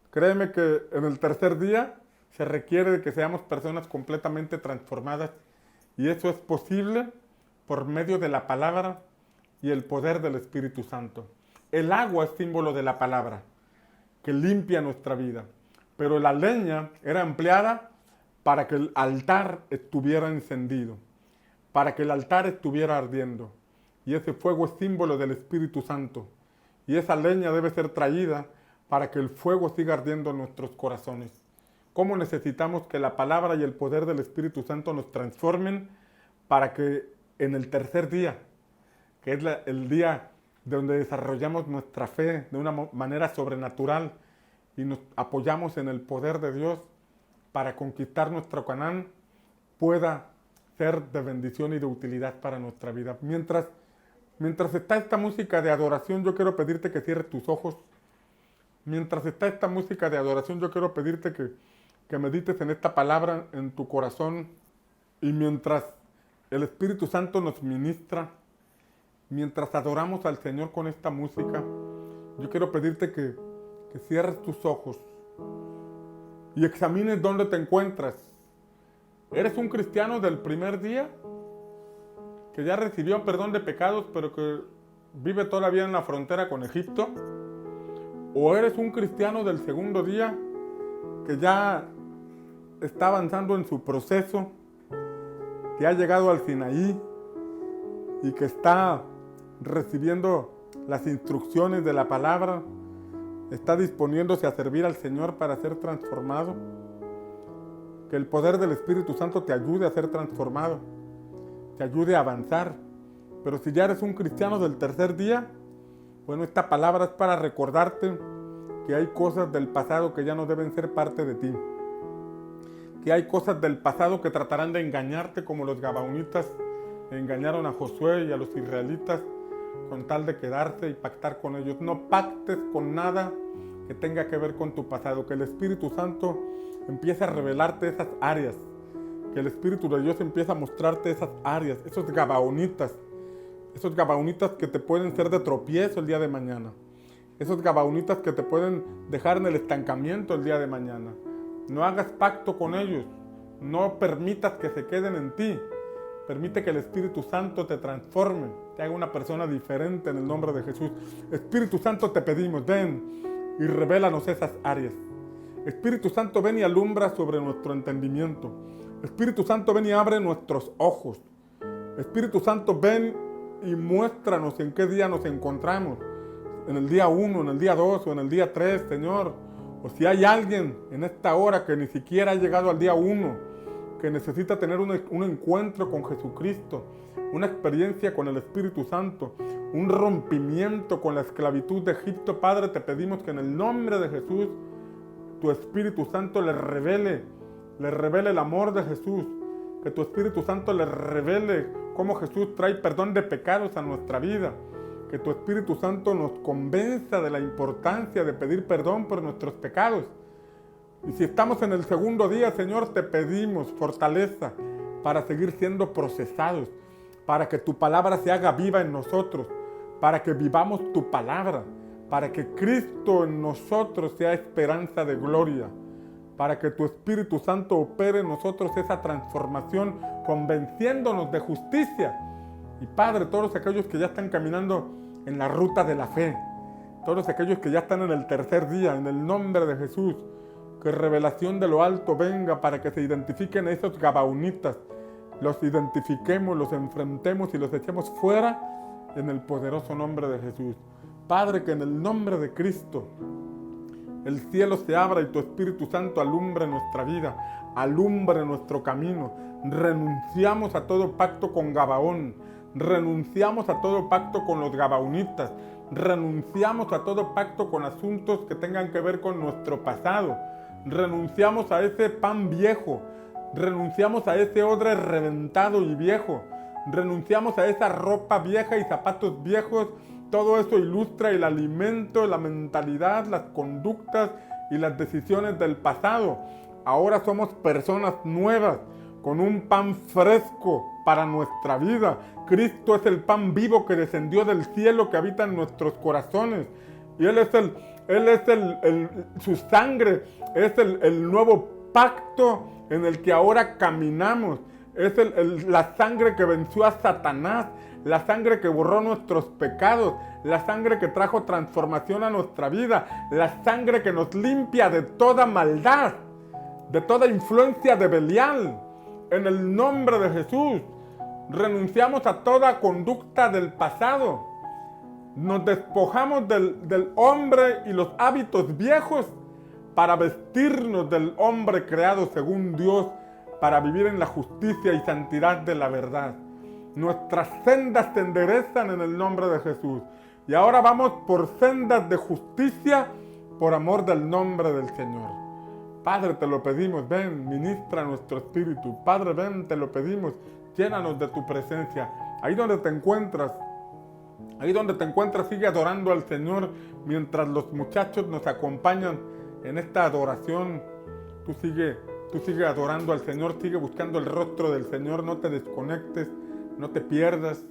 Créeme que en el tercer día se requiere de que seamos personas completamente transformadas y eso es posible por medio de la palabra y el poder del Espíritu Santo. El agua es símbolo de la palabra que limpia nuestra vida, pero la leña era empleada para que el altar estuviera encendido, para que el altar estuviera ardiendo. Y ese fuego es símbolo del Espíritu Santo. Y esa leña debe ser traída para que el fuego siga ardiendo en nuestros corazones. ¿Cómo necesitamos que la palabra y el poder del Espíritu Santo nos transformen para que en el tercer día, que es el día donde desarrollamos nuestra fe de una manera sobrenatural y nos apoyamos en el poder de Dios para conquistar nuestro Canaán, pueda ser de bendición y de utilidad para nuestra vida? Mientras está esta música de adoración, yo quiero pedirte que cierres tus ojos. Mientras está esta música de adoración, yo quiero pedirte que medites en esta palabra en tu corazón. Y mientras el Espíritu Santo nos ministra, mientras adoramos al Señor con esta música, yo quiero pedirte que cierres tus ojos y examines dónde te encuentras. ¿Eres un cristiano del primer día? Que ya recibió perdón de pecados, pero que vive todavía en la frontera con Egipto. ¿O eres un cristiano del segundo día que ya está avanzando en su proceso, que ha llegado al Sinaí y que está recibiendo las instrucciones de la palabra, está disponiéndose a servir al Señor para ser transformado? Que el poder del Espíritu Santo te ayude a ser transformado, te ayude a avanzar. Pero si ya eres un cristiano del tercer día, bueno, esta palabra es para recordarte que hay cosas del pasado que ya no deben ser parte de ti. Que hay cosas del pasado que tratarán de engañarte, como los gabaonitas engañaron a Josué y a los israelitas con tal de quedarse y pactar con ellos. No pactes con nada que tenga que ver con tu pasado. Que el Espíritu Santo empiece a revelarte esas áreas. Que el Espíritu de Dios empiece a mostrarte esas áreas, esos gabaonitas que te pueden ser de tropiezo el día de mañana. Esos gabaonitas que te pueden dejar en el estancamiento el día de mañana. No hagas pacto con ellos. No permitas que se queden en ti. Permite que el Espíritu Santo te transforme, te haga una persona diferente en el nombre de Jesús. Espíritu Santo, te pedimos, ven y revélanos esas áreas. Espíritu Santo, ven y alumbra sobre nuestro entendimiento. Espíritu Santo, ven y abre nuestros ojos. Espíritu Santo, ven y muéstranos en qué día nos encontramos. En el día 1, en el día 2 o en el día 3, Señor. O si hay alguien en esta hora que ni siquiera ha llegado al día 1, que necesita tener un encuentro con Jesucristo, una experiencia con el Espíritu Santo, un rompimiento con la esclavitud de Egipto, Padre, te pedimos que en el nombre de Jesús, tu Espíritu Santo le revele el amor de Jesús, que tu Espíritu Santo le revele cómo Jesús trae perdón de pecados a nuestra vida, que tu Espíritu Santo nos convenza de la importancia de pedir perdón por nuestros pecados. Y si estamos en el segundo día, Señor, te pedimos fortaleza para seguir siendo procesados, para que tu palabra se haga viva en nosotros, para que vivamos tu palabra, para que Cristo en nosotros sea esperanza de gloria, para que tu Espíritu Santo opere en nosotros esa transformación, convenciéndonos de justicia. Y Padre, todos aquellos que ya están caminando en la ruta de la fe, todos aquellos que ya están en el tercer día, en el nombre de Jesús, que revelación de lo alto venga para que se identifiquen a esos gabaonitas, los identifiquemos, los enfrentemos y los echemos fuera en el poderoso nombre de Jesús. Padre, que en el nombre de Cristo el cielo se abra y tu Espíritu Santo alumbre nuestra vida, alumbre nuestro camino. Renunciamos a todo pacto con Gabaón, renunciamos a todo pacto con los gabaonitas, renunciamos a todo pacto con asuntos que tengan que ver con nuestro pasado. Renunciamos a ese pan viejo, renunciamos a ese odre reventado y viejo, renunciamos a esa ropa vieja y zapatos viejos. Todo eso ilustra el alimento, la mentalidad, las conductas y las decisiones del pasado. Ahora somos personas nuevas, con un pan fresco para nuestra vida. Cristo es el pan vivo que descendió del cielo, que habita en nuestros corazones. Y su sangre es el nuevo pacto en el que ahora caminamos. Es la sangre que venció a Satanás, la sangre que borró nuestros pecados, la sangre que trajo transformación a nuestra vida, la sangre que nos limpia de toda maldad, de toda influencia de Belial. En el nombre de Jesús, renunciamos a toda conducta del pasado. Nos despojamos del hombre y los hábitos viejos para vestirnos del hombre creado según Dios, para vivir en la justicia y santidad de la verdad. Nuestras sendas se enderezan en el nombre de Jesús. Y ahora vamos por sendas de justicia por amor del nombre del Señor. Padre, te lo pedimos, ven, ministra nuestro espíritu. Padre, ven, te lo pedimos, llénanos de tu presencia. Ahí donde te encuentras, sigue adorando al Señor mientras los muchachos nos acompañan en esta adoración. Tú sigue adorando al Señor, sigue buscando el rostro del Señor, no te desconectes, no te pierdas.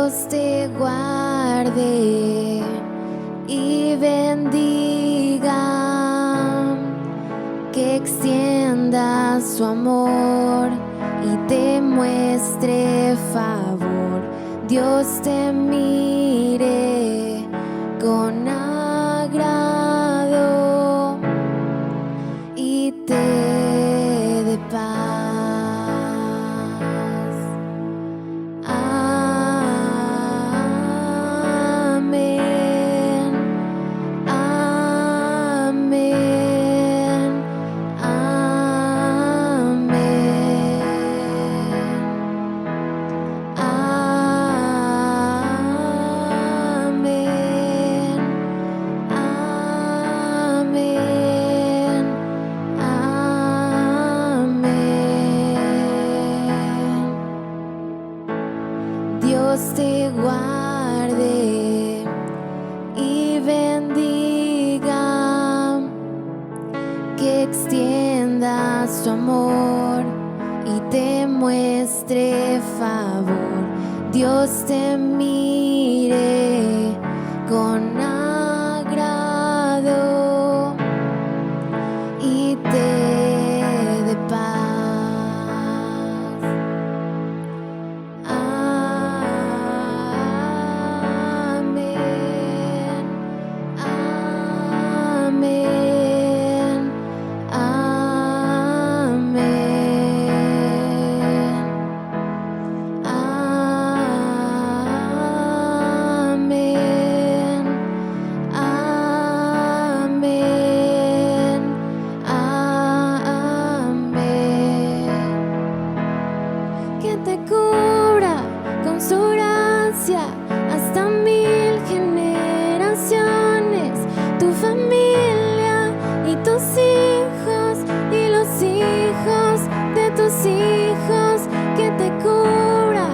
Dios te guarde y bendiga, que extienda su amor y te muestre favor. Dios te mire con agrado y te dé paz. Amén. Amén. Amén. Amén. Amén. Amén. Dios te guarde y bendiga, que extienda su amor y te muestre favor. Dios te mire con agrado y te dé paz. Amén. Amén. Amén. Amén. Amén. Amén. Que te cubra con su gracia hasta 1000 generaciones, tu familia y tus hijos y los hijos de tus hijos. Que te cubra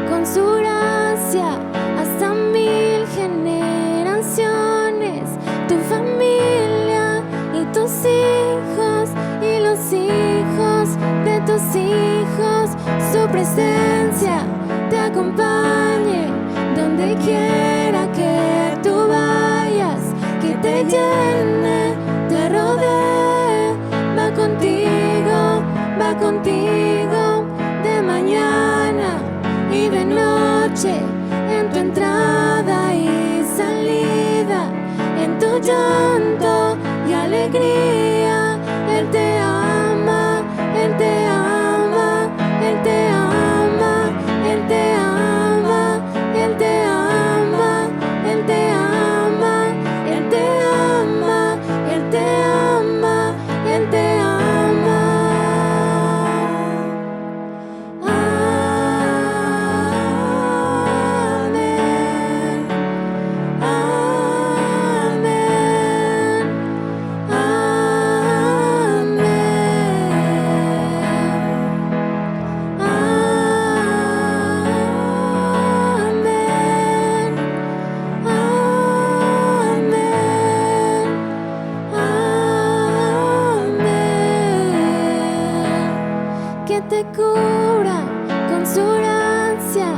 con su gracia hasta 1000 generaciones, tu familia y tus hijos y los hijos de tus hijos. Su presencia te acompañe donde quiera que tú vayas, que te llene, te rodee, va contigo de mañana y de noche, en tu entrada y salida, en tu llanto y alegría. Él te ama, Él te ama, Él te ama, Él te ama, Él te ama, Él te ama, Él te ama, Él te ama, Él te ama. Amén. Amén. Amén. Amén. Amén. Que te cubra con su gracia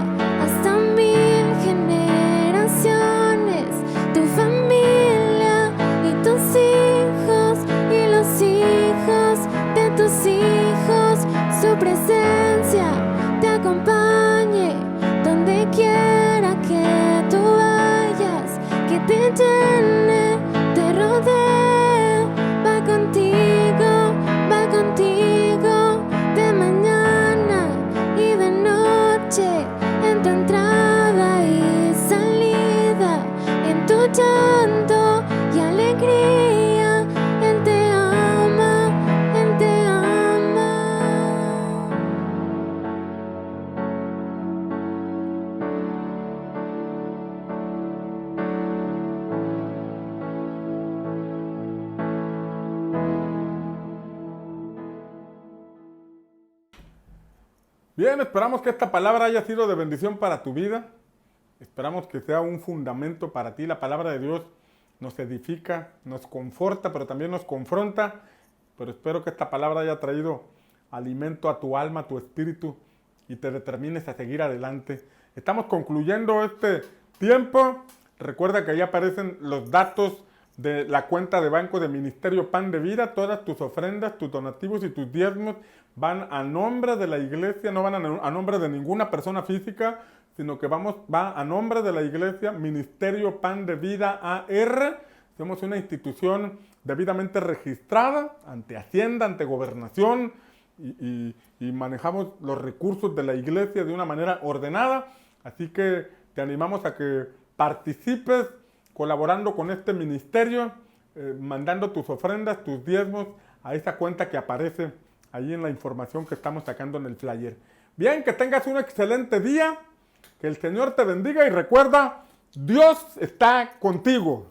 hasta 1000 generaciones, tu familia y tus hijos y los hijos de tus hijos. Su presencia te acompañe donde quiera que tú vayas, que te llene, te rodee, va contigo de mañana y de noche, en tu entrada y salida, en tu llanto y alegría. Él te ama, Él te ama. Bien, esperamos que esta palabra haya sido de bendición para tu vida. Esperamos que sea un fundamento para ti. La palabra de Dios nos edifica, nos conforta, pero también nos confronta. Pero espero que esta palabra haya traído alimento a tu alma, a tu espíritu, y te determines a seguir adelante. Estamos concluyendo este tiempo. Recuerda que ahí aparecen los datos de la cuenta de banco de Ministerio Pan de Vida. Todas tus ofrendas, tus donativos y tus diezmos van a nombre de la iglesia, no van a nombre de ninguna persona física, sino que va a nombre de la iglesia Ministerio Pan de Vida AR. Somos una institución debidamente registrada ante Hacienda, ante Gobernación, y manejamos los recursos de la iglesia de una manera ordenada. Así que te animamos a que participes colaborando con este ministerio, mandando tus ofrendas, tus diezmos a esa cuenta que aparece ahí en la información que estamos sacando en el flyer. Bien, que tengas un excelente día, que el Señor te bendiga y recuerda, Dios está contigo.